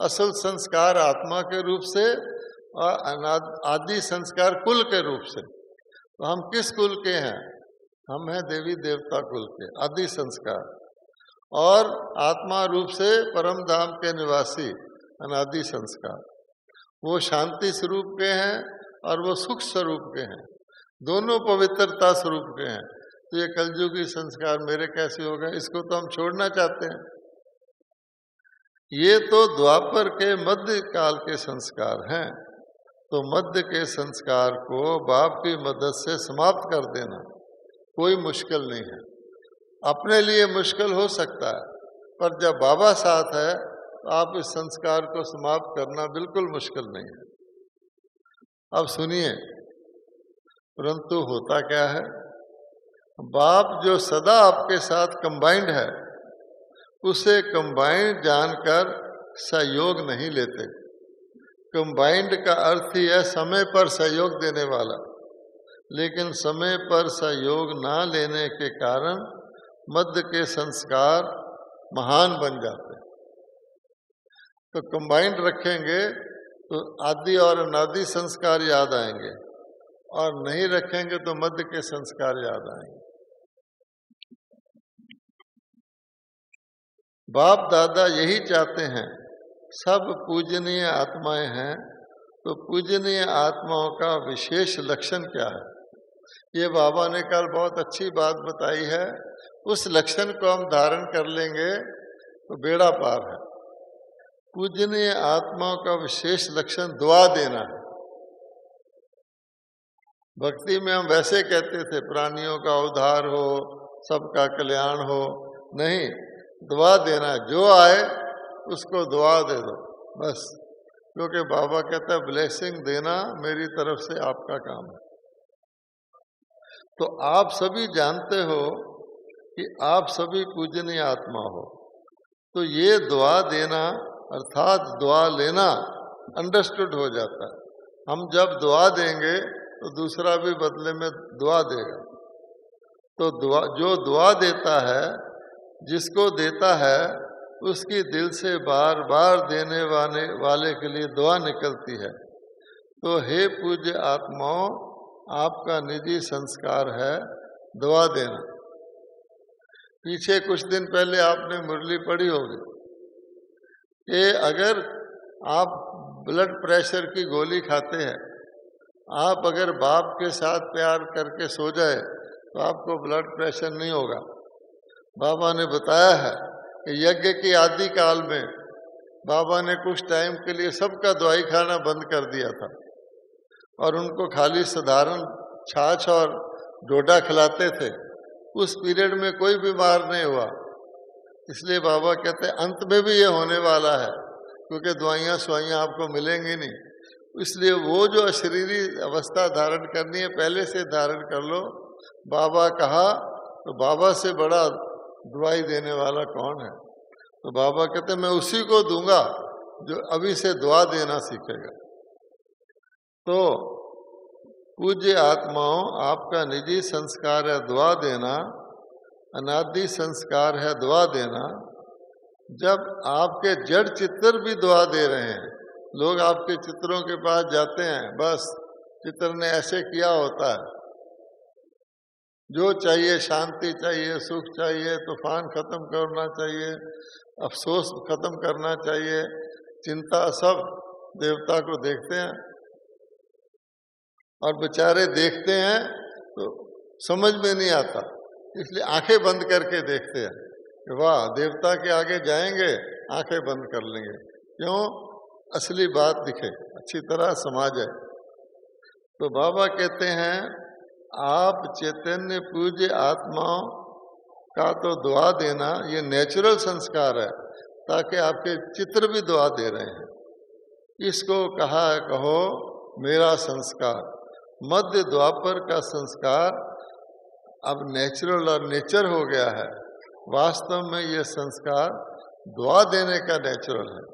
असुल संस्कार आत्मा के रूप से और आदि संस्कार कुल के रूप से। तो हम किस कुल के हैं? हम हैं देवी देवता कुल के, आदि संस्कार। और आत्मा रूप से परम धाम के निवासी अनादि संस्कार। वो शांति स्वरूप के हैं और वो सुख स्वरूप के हैं, दोनों पवित्रता स्वरूप के हैं। तो ये कलयुगी संस्कार मेरे कैसे हो गए? इसको तो हम छोड़ना चाहते हैं। ये तो द्वापर के मध्य काल के संस्कार हैं। तो मध्य के संस्कार को बाप की मदद से समाप्त कर देना कोई मुश्किल नहीं है। अपने लिए मुश्किल हो सकता है, पर जब बाबा साथ है तो आप इस संस्कार को समाप्त करना बिल्कुल मुश्किल नहीं है। अब सुनिए, परंतु होता क्या है, बाप जो सदा आपके साथ कंबाइंड है, उसे कंबाइंड जानकर सहयोग नहीं लेते। कंबाइंड का अर्थ ही है समय पर सहयोग देने वाला, लेकिन समय पर सहयोग ना लेने के कारण मध्य के संस्कार महान बन जाते हैं। तो कंबाइंड रखेंगे तो आदि और अनादि संस्कार याद आएंगे, और नहीं रखेंगे तो मध्य के संस्कार याद आएंगे। बाप दादा यही चाहते हैं, सब पूजनीय आत्माएं हैं, तो पूजनीय आत्माओं का विशेष लक्षण क्या है? ये बाबा ने कल बहुत अच्छी बात बताई है। उस लक्षण को हम धारण कर लेंगे तो बेड़ा पार है। पूजनीय आत्माओं का विशेष लक्षण दुआ देना है। भक्ति में हम वैसे कहते थे प्राणियों का उद्धार हो, सबका कल्याण हो, नहीं, दुआ देना है। जो आए उसको दुआ दे दो बस, क्योंकि बाबा कहता है ब्लेसिंग देना मेरी तरफ से आपका काम है। तो आप सभी जानते हो कि आप सभी पूजनीय आत्मा हो, तो ये दुआ देना अर्थात दुआ लेना अंडरस्टूड हो जाता है। हम जब दुआ देंगे तो दूसरा भी बदले में दुआ देगा। तो दुआ, जो दुआ देता है, जिसको देता है, उसकी दिल से बार बार देने वाले के लिए दुआ निकलती है। तो हे पूज्य आत्माओं, आपका निजी संस्कार है दुआ देना। पीछे कुछ दिन पहले आपने मुरली पढ़ी होगी कि अगर आप ब्लड प्रेशर की गोली खाते हैं, आप अगर बाप के साथ प्यार करके सो जाए तो आपको ब्लड प्रेशर नहीं होगा। बाबा ने बताया है कि यज्ञ के आदि काल में बाबा ने कुछ टाइम के लिए सबका दवाई खाना बंद कर दिया था और उनको खाली साधारण छाछ और डोडा खिलाते थे। उस पीरियड में कोई बीमार नहीं हुआ। इसलिए बाबा कहते हैं अंत में भी ये होने वाला है, क्योंकि दवाइयाँ स्वाइयाँ आपको मिलेंगी नहीं। इसलिए वो जो अशरीरी अवस्था धारण करनी है पहले से धारण कर लो। बाबा कहा तो बाबा से बड़ा दवाई देने वाला कौन है? तो बाबा कहते मैं उसी को दूंगा जो अभी से दुआ देना सीखेगा। तो पूज्य आत्माओं, आपका निजी संस्कार है दुआ देना, अनादि संस्कार है दुआ देना। जब आपके जड़ चित्र भी दुआ दे रहे हैं, लोग आपके चित्रों के पास जाते हैं, बस चित्र ने ऐसे किया होता है, जो चाहिए शांति चाहिए, सुख चाहिए, तूफान खत्म करना चाहिए, अफसोस खत्म करना चाहिए, चिंता, सब देवता को देखते हैं। और बेचारे देखते हैं तो समझ में नहीं आता, इसलिए आंखें बंद करके देखते हैं कि वाह देवता के आगे जाएंगे, आंखें बंद कर लेंगे, क्यों? असली बात दिखे, अच्छी तरह समझ जाए। तो बाबा कहते हैं आप चैतन्य पूज्य आत्माओं का तो दुआ देना ये नेचुरल संस्कार है, ताकि आपके चित्र भी दुआ दे रहे हैं। इसको कहा है, कहो मेरा संस्कार। मध्य द्वापर का संस्कार अब नेचुरल और नेचर हो गया है। वास्तव में ये संस्कार दुआ देने का नेचुरल है।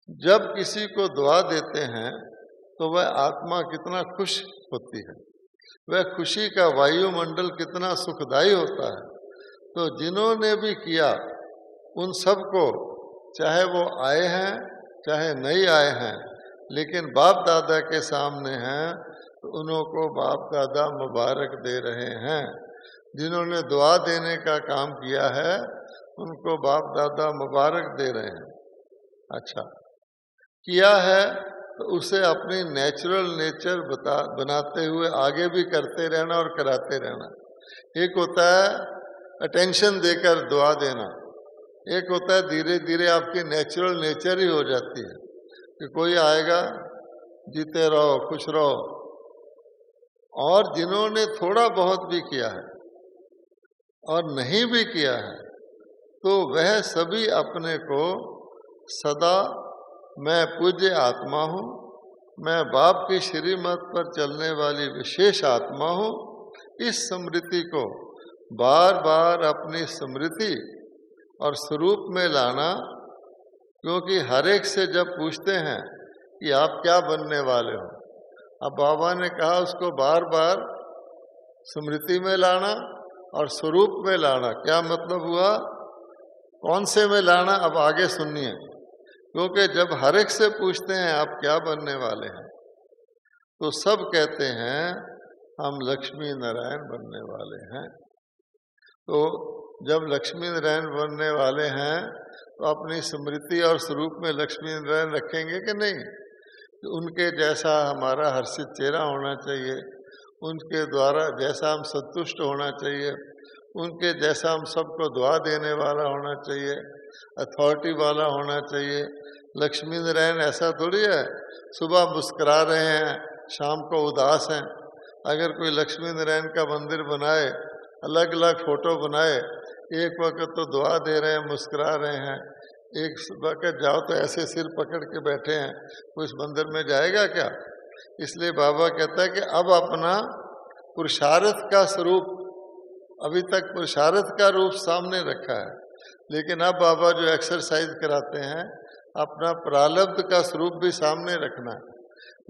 जब किसी को दुआ देते हैं तो वह आत्मा कितना खुश होती है, वह खुशी का वायुमंडल कितना सुखदायी होता है। तो जिन्होंने भी किया उन सबको, चाहे वो आए हैं चाहे नहीं आए हैं, लेकिन बाप दादा के सामने हैं, तो उनको बाप दादा मुबारक दे रहे हैं। जिन्होंने दुआ देने का काम किया है उनको बाप दादा मुबारक दे रहे हैं। अच्छा किया है तो उसे अपनी नेचुरल नेचर बनाते हुए आगे भी करते रहना और कराते रहना। एक होता है अटेंशन देकर दुआ देना, एक होता है धीरे धीरे आपकी नेचुरल नेचर ही हो जाती है कि कोई आएगा, जीते रहो, खुश रहो। और जिन्होंने थोड़ा बहुत भी किया है और नहीं भी किया है, तो वह सभी अपने को सदा मैं पूज्य आत्मा हूँ, मैं बाप की श्रीमत पर चलने वाली विशेष आत्मा हूँ, इस स्मृति को बार बार अपनी स्मृति और स्वरूप में लाना। क्योंकि हर एक से जब पूछते हैं कि आप क्या बनने वाले हो, अब बाबा ने कहा उसको बार बार स्मृति में लाना और स्वरूप में लाना। क्या मतलब हुआ, कौन से में लाना, अब आगे सुनिए। क्योंकि जब हर एक से पूछते हैं आप क्या बनने वाले हैं, तो सब कहते हैं हम लक्ष्मी नारायण बनने वाले हैं। तो जब लक्ष्मी नारायण बनने वाले हैं तो अपनी स्मृति और स्वरूप में लक्ष्मी नारायण रखेंगे कि नहीं? तो उनके जैसा हमारा हर्षित चेहरा होना चाहिए, उनके द्वारा जैसा हम संतुष्ट होना चाहिए, उनके जैसा हम सबको दुआ देने वाला होना चाहिए, अथॉरिटी वाला होना चाहिए। लक्ष्मी नारायण ऐसा थोड़ी है सुबह मुस्कुरा रहे हैं, शाम को उदास हैं। अगर कोई लक्ष्मी नारायण का मंदिर बनाए, अलग अलग फोटो बनाए, एक वक्त तो दुआ दे रहे हैं, मुस्कुरा रहे हैं, एक वक्त जाओ तो ऐसे सिर पकड़ के बैठे हैं, कोई इस मंदिर में जाएगा क्या? इसलिए बाबा कहता है कि अब अपना पुरुषार्थ का स्वरूप, अभी तक पुरुषार्थ का रूप सामने रखा है, लेकिन अब बाबा जो एक्सरसाइज कराते हैं अपना प्रारब्ध का स्वरूप भी सामने रखना है।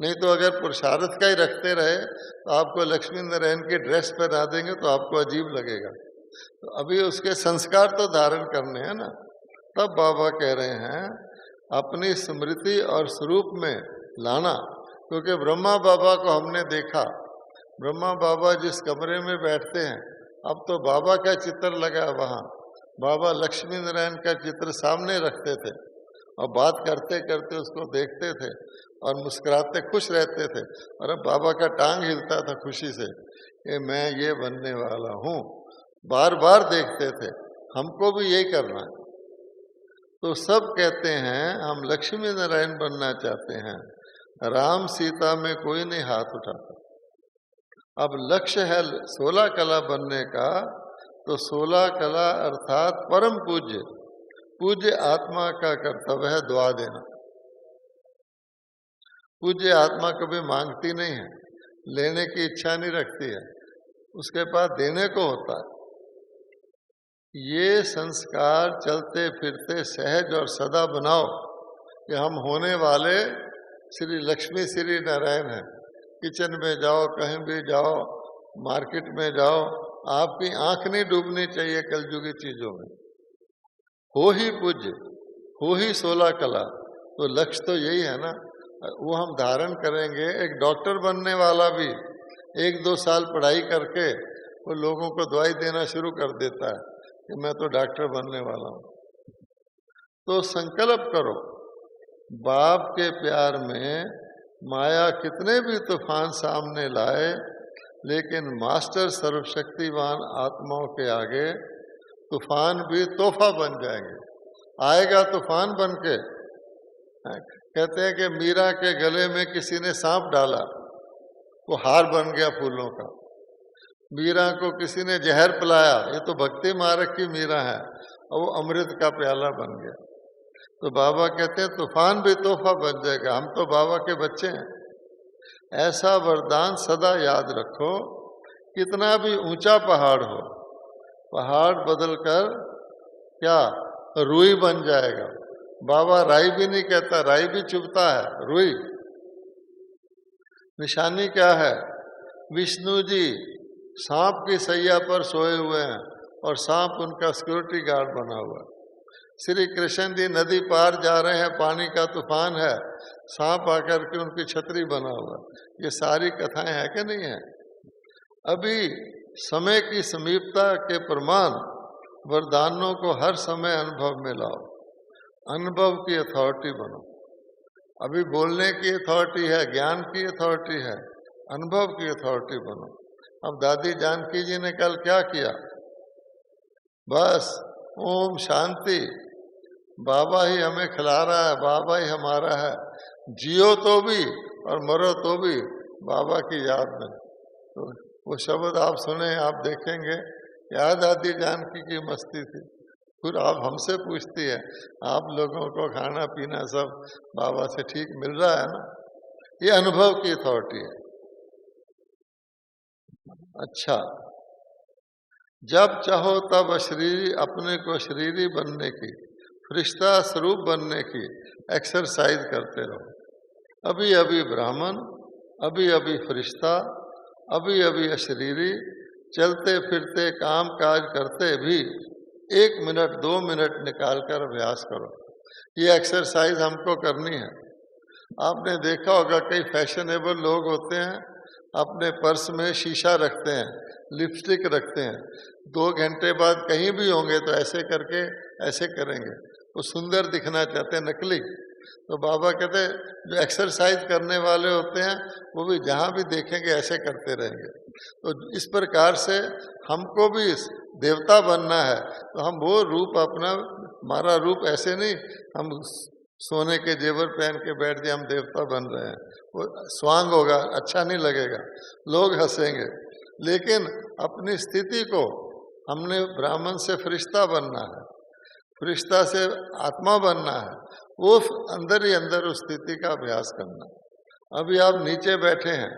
नहीं तो अगर पुरुषार्थ का ही रखते रहे तो आपको लक्ष्मी नारायण की ड्रेस पहना देंगे तो आपको अजीब लगेगा। तो अभी उसके संस्कार तो धारण करने हैं ना। तब बाबा कह रहे हैं अपनी स्मृति और स्वरूप में लाना। क्योंकि ब्रह्मा बाबा को हमने देखा, ब्रह्मा बाबा जिस कमरे में बैठते हैं, अब तो बाबा का चित्र लगा वहाँ, बाबा लक्ष्मी नारायण का चित्र सामने रखते थे और बात करते करते उसको देखते थे और मुस्कुराते खुश रहते थे। और अब बाबा का टांग हिलता था खुशी से कि मैं ये बनने वाला हूँ, बार बार देखते थे। हमको भी यही करना है। तो सब कहते हैं हम लक्ष्मी नारायण बनना चाहते हैं, राम सीता में कोई नहीं हाथ उठाता। अब लक्ष्य है 16 कला बनने का, तो 16 कला अर्थात परम पूज्य पूज्य आत्मा का कर्तव्य है दुआ देना। पूज्य आत्मा कभी मांगती नहीं है, लेने की इच्छा नहीं रखती है, उसके पास देने को होता है। ये संस्कार चलते फिरते सहज और सदा बनाओ कि हम होने वाले श्री लक्ष्मी श्री नारायण हैं। किचन में जाओ, कहीं भी जाओ, मार्केट में जाओ, आपकी आंख नहीं डूबनी चाहिए कलयुगी चीजों में। हो ही पूज्य, हो ही 16 कला, तो लक्ष्य तो यही है ना, वो हम धारण करेंगे। एक डॉक्टर बनने वाला भी 1-2 साल पढ़ाई करके वो लोगों को दवाई देना शुरू कर देता है कि मैं तो डॉक्टर बनने वाला हूँ। तो संकल्प करो, बाप के प्यार में माया कितने भी तूफान सामने लाए, लेकिन मास्टर सर्वशक्तिवान आत्माओं के आगे तूफान भी तोहफा बन जाएंगे। आएगा तूफान बन के। कहते हैं कि मीरा के गले में किसी ने सांप डाला, वो हार बन गया फूलों का। मीरा को किसी ने जहर पिलाया, ये तो भक्ति मार्ग की मीरा है, और वो अमृत का प्याला बन गया। तो बाबा कहते हैं तूफान भी तोहफा बन जाएगा, हम तो बाबा के बच्चे हैं। ऐसा वरदान सदा याद रखो, कितना भी ऊंचा पहाड़ हो, पहाड़ बदलकर क्या रुई बन जाएगा। बाबा राई भी नहीं कहता, राई भी चुभता है, रुई। निशानी क्या है? विष्णु जी सांप की सैया पर सोए हुए हैं और सांप उनका सिक्योरिटी गार्ड बना हुआ है। श्री कृष्ण जी नदी पार जा रहे हैं, पानी का तूफान है, सांप आकर के उनकी छतरी बना हुआ। ये सारी कथाएं हैं कि नहीं है? अभी समय की समीपता के प्रमाण वरदानों को हर समय अनुभव में लाओ, अनुभव की अथॉरिटी बनो। अभी बोलने की अथॉरिटी है, ज्ञान की अथॉरिटी है, अनुभव की अथॉरिटी बनो। अब दादी जानकी जी ने कल क्या किया? बस ओम शांति, बाबा ही हमें खिला रहा है, बाबा ही हमारा है। जियो तो भी और मरो तो भी बाबा की याद में। तो वो शब्द आप सुने, आप देखेंगे, याद आती जानकी की मस्ती थी। फिर आप हमसे पूछती है, आप लोगों को खाना पीना सब बाबा से ठीक मिल रहा है ना? ये अनुभव की अथॉरिटी है। अच्छा, जब चाहो तब अशरीरी अपने को शरीरी बनने की, फरिश्ता स्वरूप बनने की एक्सरसाइज करते रहो। अभी अभी ब्राह्मण, अभी अभी फरिश्ता, अभी अभी अशरीरी, चलते फिरते काम काज करते भी 1 मिनट 2 मिनट निकाल कर अभ्यास करो। ये एक्सरसाइज हमको करनी है। आपने देखा होगा कई फैशनेबल लोग होते हैं, अपने पर्स में शीशा रखते हैं, लिपस्टिक रखते हैं, 2 घंटे बाद कहीं भी होंगे तो ऐसे करके ऐसे करेंगे, वो सुंदर दिखना चाहते हैं, नकली। तो बाबा कहते हैं जो एक्सरसाइज करने वाले होते हैं वो भी जहाँ भी देखेंगे ऐसे करते रहेंगे। तो इस प्रकार से हमको भी देवता बनना है, तो हम वो रूप अपना, हमारा रूप ऐसे नहीं हम सोने के जेवर पहन के बैठ जाए हम देवता बन रहे हैं, वो स्वांग होगा, अच्छा नहीं लगेगा, लोग हंसेंगे। लेकिन अपनी स्थिति को हमने ब्राह्मण से फरिश्ता बनना है, फरिश्ता से आत्मा बनना है, वो अंदर ही अंदर उस स्थिति का अभ्यास करना। अभी आप नीचे बैठे हैं,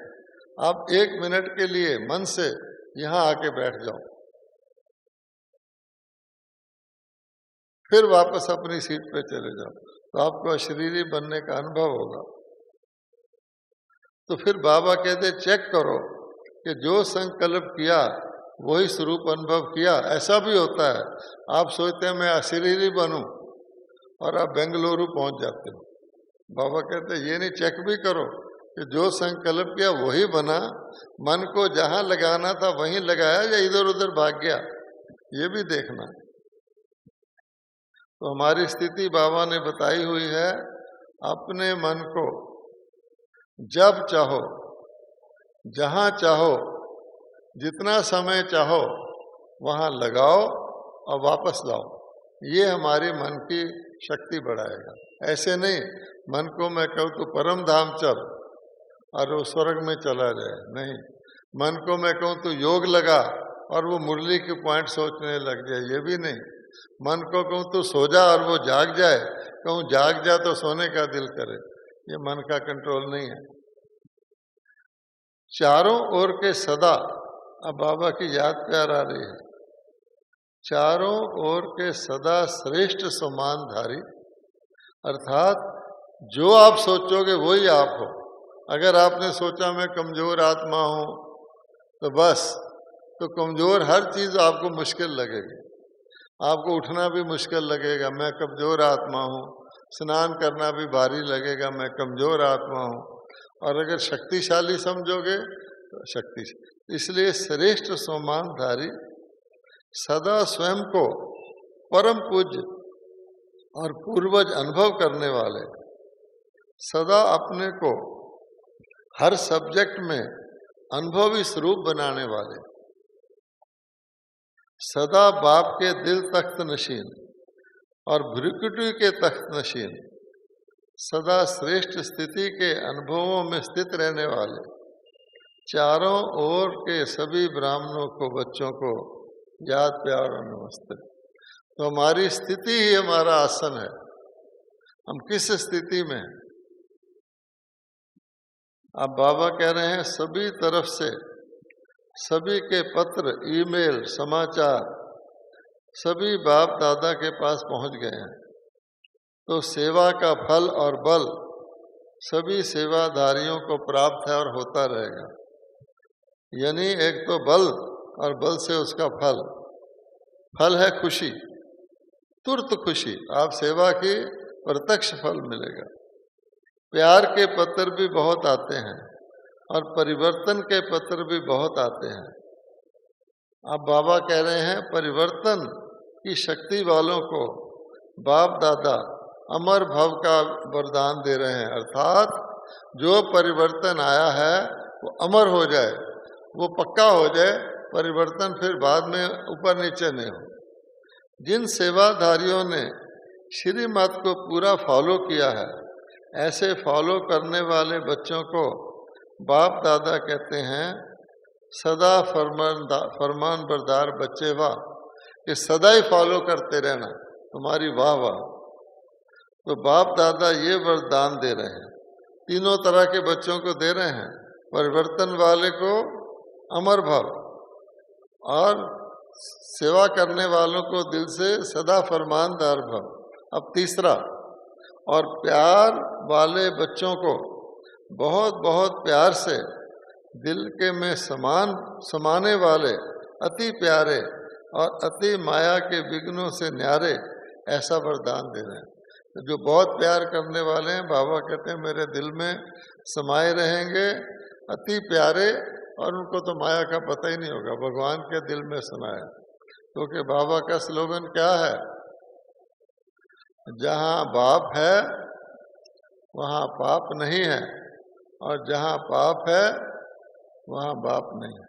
आप 1 मिनट के लिए मन से यहाँ आके बैठ जाओ, फिर वापस अपनी सीट पे चले जाओ, तो आपको अशरीरी बनने का अनुभव होगा। तो फिर बाबा कहते चेक करो कि जो संकल्प किया वही स्वरूप अनुभव किया। ऐसा भी होता है, आप सोचते हैं मैं अशरीरी बनूं और आप बेंगलुरु पहुंच जाते हो। बाबा कहते ये नहीं, चेक भी करो कि जो संकल्प किया वही बना, मन को जहां लगाना था वहीं लगाया या इधर उधर भाग गया, ये भी देखना। तो हमारी स्थिति बाबा ने बताई हुई है, अपने मन को जब चाहो, जहां चाहो, जितना समय चाहो वहां लगाओ और वापस लाओ। ये हमारे मन की शक्ति बढ़ाएगा। ऐसे नहीं मन को मैं कहूँ तो परम धाम चल और वो स्वर्ग में चला जाए, नहीं। मन को मैं कहूँ तो योग लगा और वो मुरली के पॉइंट सोचने लग जाए, ये भी नहीं। मन को कहूँ तो सो जा और वो जाग जाए, कहूँ जाग जा तो सोने का दिल करे, ये मन का कंट्रोल नहीं है। चारों ओर के सदा, अब बाबा की याद प्यार आ रही है, चारों ओर के सदा श्रेष्ठ समानधारी, अर्थात जो आप सोचोगे वही आप हो। अगर आपने सोचा मैं कमजोर आत्मा हूं तो बस, तो कमजोर हर चीज आपको मुश्किल लगेगी, आपको उठना भी मुश्किल लगेगा, मैं कमजोर आत्मा हूं, स्नान करना भी भारी लगेगा, मैं कमजोर आत्मा हूं। और अगर शक्तिशाली समझोगे तो शक्तिशाली। इसलिए श्रेष्ठ सम्मानधारी, सदा स्वयं को परम पूज्य और पूर्वज अनुभव करने वाले, सदा अपने को हर सब्जेक्ट में अनुभवी स्वरूप बनाने वाले, सदा बाप के दिल तख्त नशीन और भ्रुकुटी के तख्त नशीन, सदा श्रेष्ठ स्थिति के अनुभवों में स्थित रहने वाले, चारों ओर के सभी ब्राह्मणों को, बच्चों को याद प्यार और नमस्ते। तो हमारी स्थिति ही हमारा आसन है। हम किस स्थिति में, अब बाबा कह रहे हैं सभी तरफ से सभी के पत्र, ईमेल, समाचार सभी बाप दादा के पास पहुंच गए हैं। तो सेवा का फल और बल सभी सेवाधारियों को प्राप्त है और होता रहेगा। यानी एक तो बल और बल से उसका फल, फल है खुशी, तुरंत खुशी, आप सेवा की प्रत्यक्ष फल मिलेगा। प्यार के पत्र भी बहुत आते हैं और परिवर्तन के पत्र भी बहुत आते हैं। अब बाबा कह रहे हैं परिवर्तन की शक्ति वालों को बाप दादा अमर भव का वरदान दे रहे हैं, अर्थात जो परिवर्तन आया है वो अमर हो जाए, वो पक्का हो जाए, परिवर्तन फिर बाद में ऊपर नीचे नहीं हो। जिन सेवाधारियों ने श्रीमत को पूरा फॉलो किया है। ऐसे फॉलो करने वाले बच्चों को बाप दादा कहते हैं सदा फरमान बरदार बच्चे वाह, कि सदा ही फॉलो करते रहना, तुम्हारी वाह वाह। तो बाप दादा ये वरदान दे रहे हैं, तीनों तरह के बच्चों को दे रहे हैं। परिवर्तन वाले को अमर भाव, और सेवा करने वालों को दिल से सदा फरमानदार भाव। अब तीसरा, और प्यार वाले बच्चों को बहुत बहुत प्यार से दिल के में समाने वाले अति प्यारे और अति माया के विघ्नों से न्यारे, ऐसा वरदान दे रहे हैं। तो जो बहुत प्यार करने वाले हैं, बाबा कहते हैं मेरे दिल में समाये रहेंगे, अति प्यारे, और उनको तो माया का पता ही नहीं होगा, भगवान के दिल में समाया। क्योंकि बाबा का स्लोगन क्या है? जहाँ बाप है वहाँ पाप नहीं है, और जहाँ पाप है वहाँ बाप नहीं है।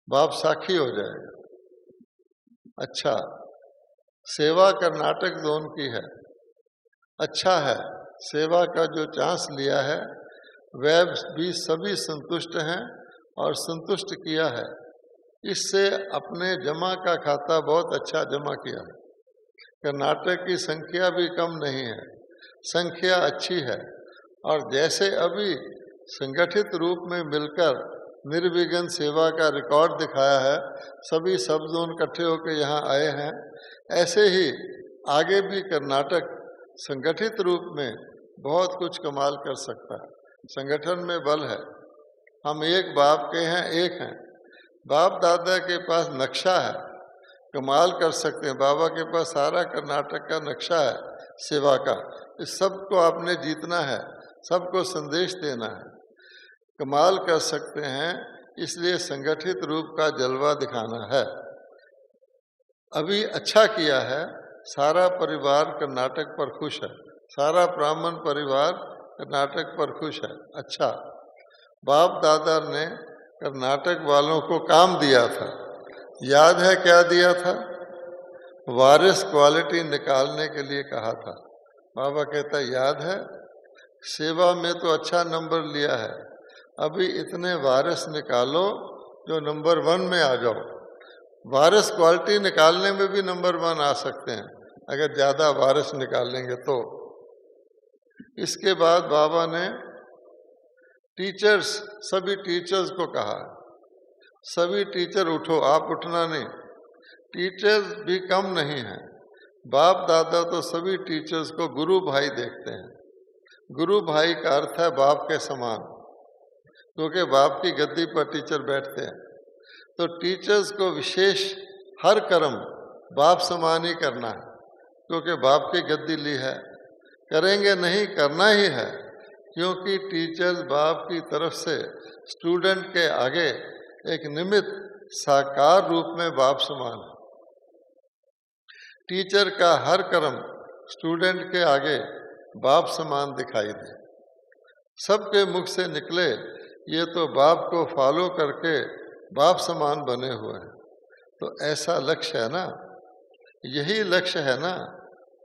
बाप साक्षी हो जाएगा। अच्छा, सेवा कर्नाटक जोन की है, अच्छा है। सेवा का जो चांस लिया है वह भी सभी संतुष्ट हैं और संतुष्ट किया है। इससे अपने जमा का खाता बहुत अच्छा जमा किया है। कर्नाटक की संख्या भी कम नहीं है, संख्या अच्छी है। और जैसे अभी संगठित रूप में मिलकर निर्विघ्न सेवा का रिकॉर्ड दिखाया है, सभी सब जोन इकट्ठे होकर यहाँ आए हैं, ऐसे ही आगे भी कर्नाटक संगठित रूप में बहुत कुछ कमाल कर सकता है। संगठन में बल है। हम एक बाप के हैं, एक हैं। बाप दादा के पास नक्शा है, कमाल कर सकते हैं। बाबा के पास सारा कर्नाटक का नक्शा है सेवा का। इस सबको आपने जीतना है, सबको संदेश देना है, कमाल कर सकते हैं। इसलिए संगठित रूप का जलवा दिखाना है। अभी अच्छा किया है, सारा परिवार कर्नाटक पर खुश है, सारा ब्राह्मण परिवार कर्नाटक पर खुश है। अच्छा, बाप दादा ने कर्नाटक वालों को काम दिया था, याद है क्या दिया था? वारिस क्वालिटी निकालने के लिए कहा था। बाबा कहता है याद है, सेवा में तो अच्छा नंबर लिया है, अभी इतने वारिस निकालो जो नंबर 1 में आ जाओ। वारिस क्वालिटी निकालने में भी नंबर 1 आ सकते हैं अगर ज़्यादा वारिस निकालेंगे तो। इसके बाद बाबा ने टीचर्स, सभी टीचर्स को कहा, सभी टीचर उठो, आप उठना नहीं, टीचर्स भी कम नहीं हैं। बाप दादा तो सभी टीचर्स को गुरु भाई देखते हैं। गुरु भाई का अर्थ है बाप के समान, क्योंकि बाप की गद्दी पर टीचर बैठते हैं। तो टीचर्स को विशेष हर कर्म बाप समान ही करना है, क्योंकि बाप की गद्दी ली है। करेंगे नहीं, करना ही है, क्योंकि टीचर्स बाप की तरफ से स्टूडेंट के आगे एक निमित्त साकार रूप में बाप समान है। टीचर का हर कर्म स्टूडेंट के आगे बाप समान दिखाई दे। सबके मुख से निकले ये तो बाप को फॉलो करके बाप समान बने हुए हैं। तो ऐसा लक्ष्य है ना, यही लक्ष्य है ना।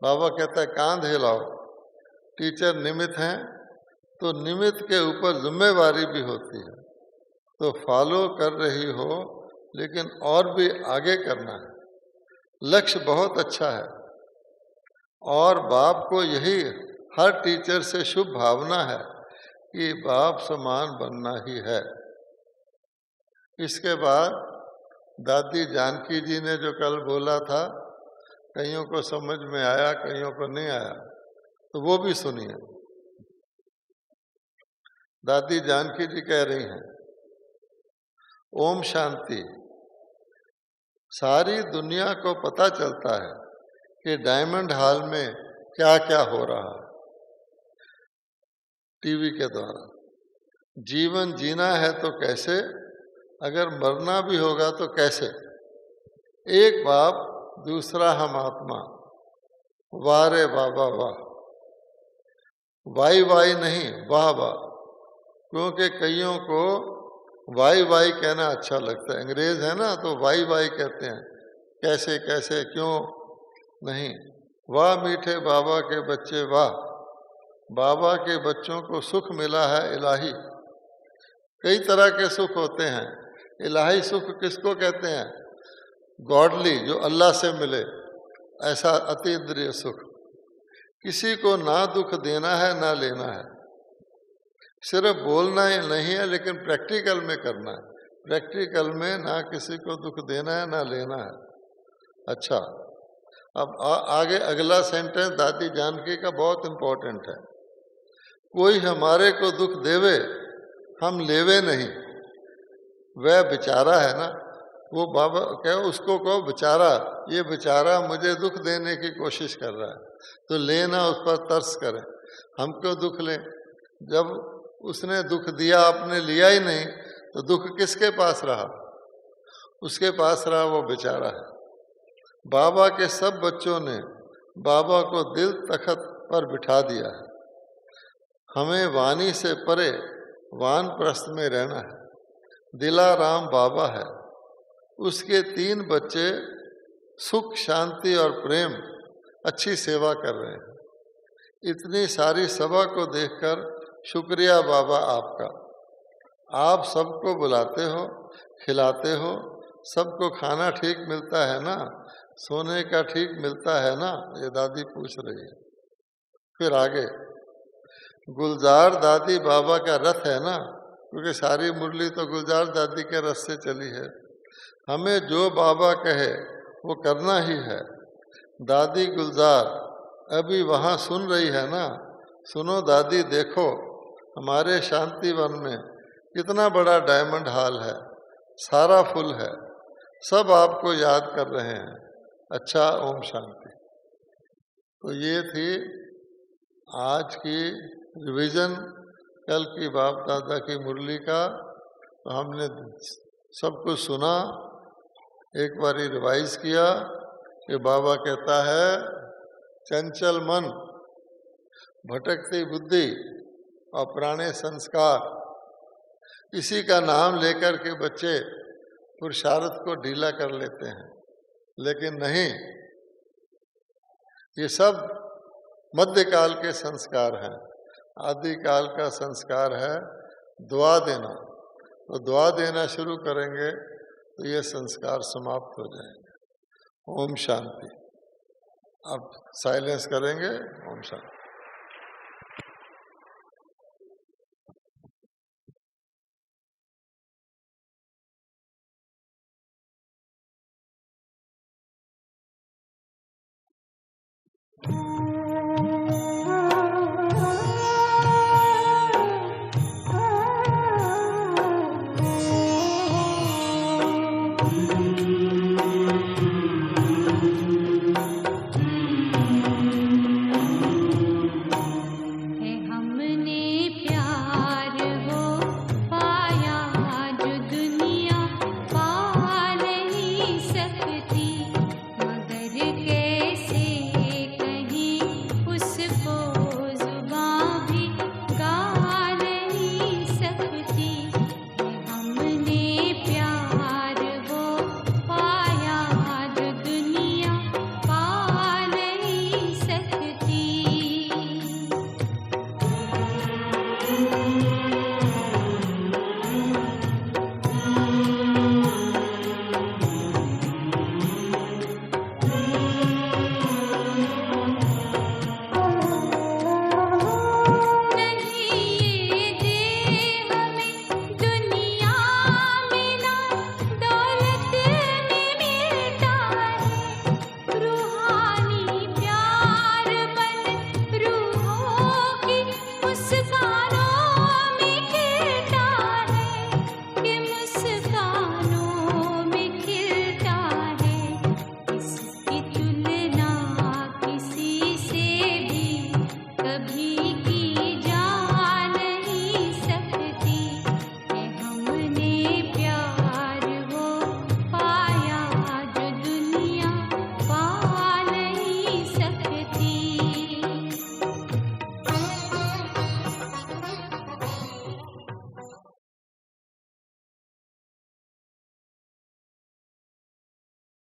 बाबा कहता है कांध हिलाओ, टीचर निमित्त हैं, तो निमित्त के ऊपर जिम्मेवारी भी होती है। तो फॉलो कर रही हो, लेकिन और भी आगे करना है। लक्ष्य बहुत अच्छा है, और बाप को यही हर टीचर से शुभ भावना है कि बाप समान बनना ही है। इसके बाद दादी जानकी जी ने जो कल बोला था, कईयों को समझ में आया, कईयों को नहीं आया, तो वो भी सुनिए। दादी जानकी जी कह रही हैं, ओम शांति। सारी दुनिया को पता चलता है कि डायमंड हॉल में क्या क्या हो रहा है टीवी के द्वारा। जीवन जीना है तो कैसे, अगर मरना भी होगा तो कैसे। एक बाप दूसरा हम आत्मा, वाह रे बाबा वाह। वाई वाई नहीं, वाह वाह। क्योंकि कईयों को वाई वाई कहना अच्छा लगता है, अंग्रेज है ना तो वाई वाई कहते हैं, कैसे कैसे क्यों नहीं। वाह मीठे बाबा के बच्चे वाह, बाबा के बच्चों को सुख मिला है इलाही। कई तरह के सुख होते हैं। इलाही सुख किसको कहते हैं? गॉडली, जो अल्लाह से मिले, ऐसा अतीन्द्रिय सुख। किसी को ना दुख देना है ना लेना है, सिर्फ बोलना ही नहीं है लेकिन प्रैक्टिकल में करना है। प्रैक्टिकल में ना किसी को दुख देना है ना लेना है। अच्छा, अब आगे अगला सेंटेंस दादी जानकी का बहुत इंपॉर्टेंट है। कोई हमारे को दुख देवे हम लेवे नहीं, वह बेचारा है ना, वो बाबा कहो उसको कहो बेचारा, ये बेचारा मुझे दुख देने की कोशिश कर रहा है, तो लेना उस पर तरस करें। हमको दुख ले, जब उसने दुख दिया आपने लिया ही नहीं तो दुख किसके पास रहा? उसके पास रहा, वो बेचारा है। बाबा के सब बच्चों ने बाबा को दिल तखत पर बिठा दिया है। हमें वाणी से परे वानप्रस्थ में रहना है। दिलाराम बाबा है, उसके 3 बच्चे सुख शांति और प्रेम अच्छी सेवा कर रहे हैं। इतनी सारी सभा को देखकर शुक्रिया बाबा आपका। आप सबको बुलाते हो, खिलाते हो, सबको खाना ठीक मिलता है ना, सोने का ठीक मिलता है ना, ये दादी पूछ रही है। फिर आगे, गुलजार दादी बाबा का रथ है ना, क्योंकि सारी मुरली तो गुलजार दादी के रथ से चली है। हमें जो बाबा कहे वो करना ही है। दादी गुलजार अभी वहाँ सुन रही है ना, सुनो दादी, देखो हमारे शांति वन में कितना बड़ा डायमंड हॉल है, सारा फुल है, सब आपको याद कर रहे हैं। अच्छा, ओम शांति। तो ये थी आज की रिवीजन कल की बाप दादा की मुरली का। तो हमने सब कुछ सुना, एक बारी रिवाइज किया कि बाबा कहता है चंचल मन, भटकती बुद्धि और पुराने संस्कार, इसी का नाम लेकर के बच्चे पुरुषार्थ को ढीला कर लेते हैं, लेकिन नहीं, ये सब मध्यकाल के संस्कार हैं। आदिकाल का संस्कार है दुआ देना, तो दुआ देना शुरू करेंगे तो ये संस्कार समाप्त हो जाएंगे। ओम शांति। अब साइलेंस करेंगे। ओम शांति।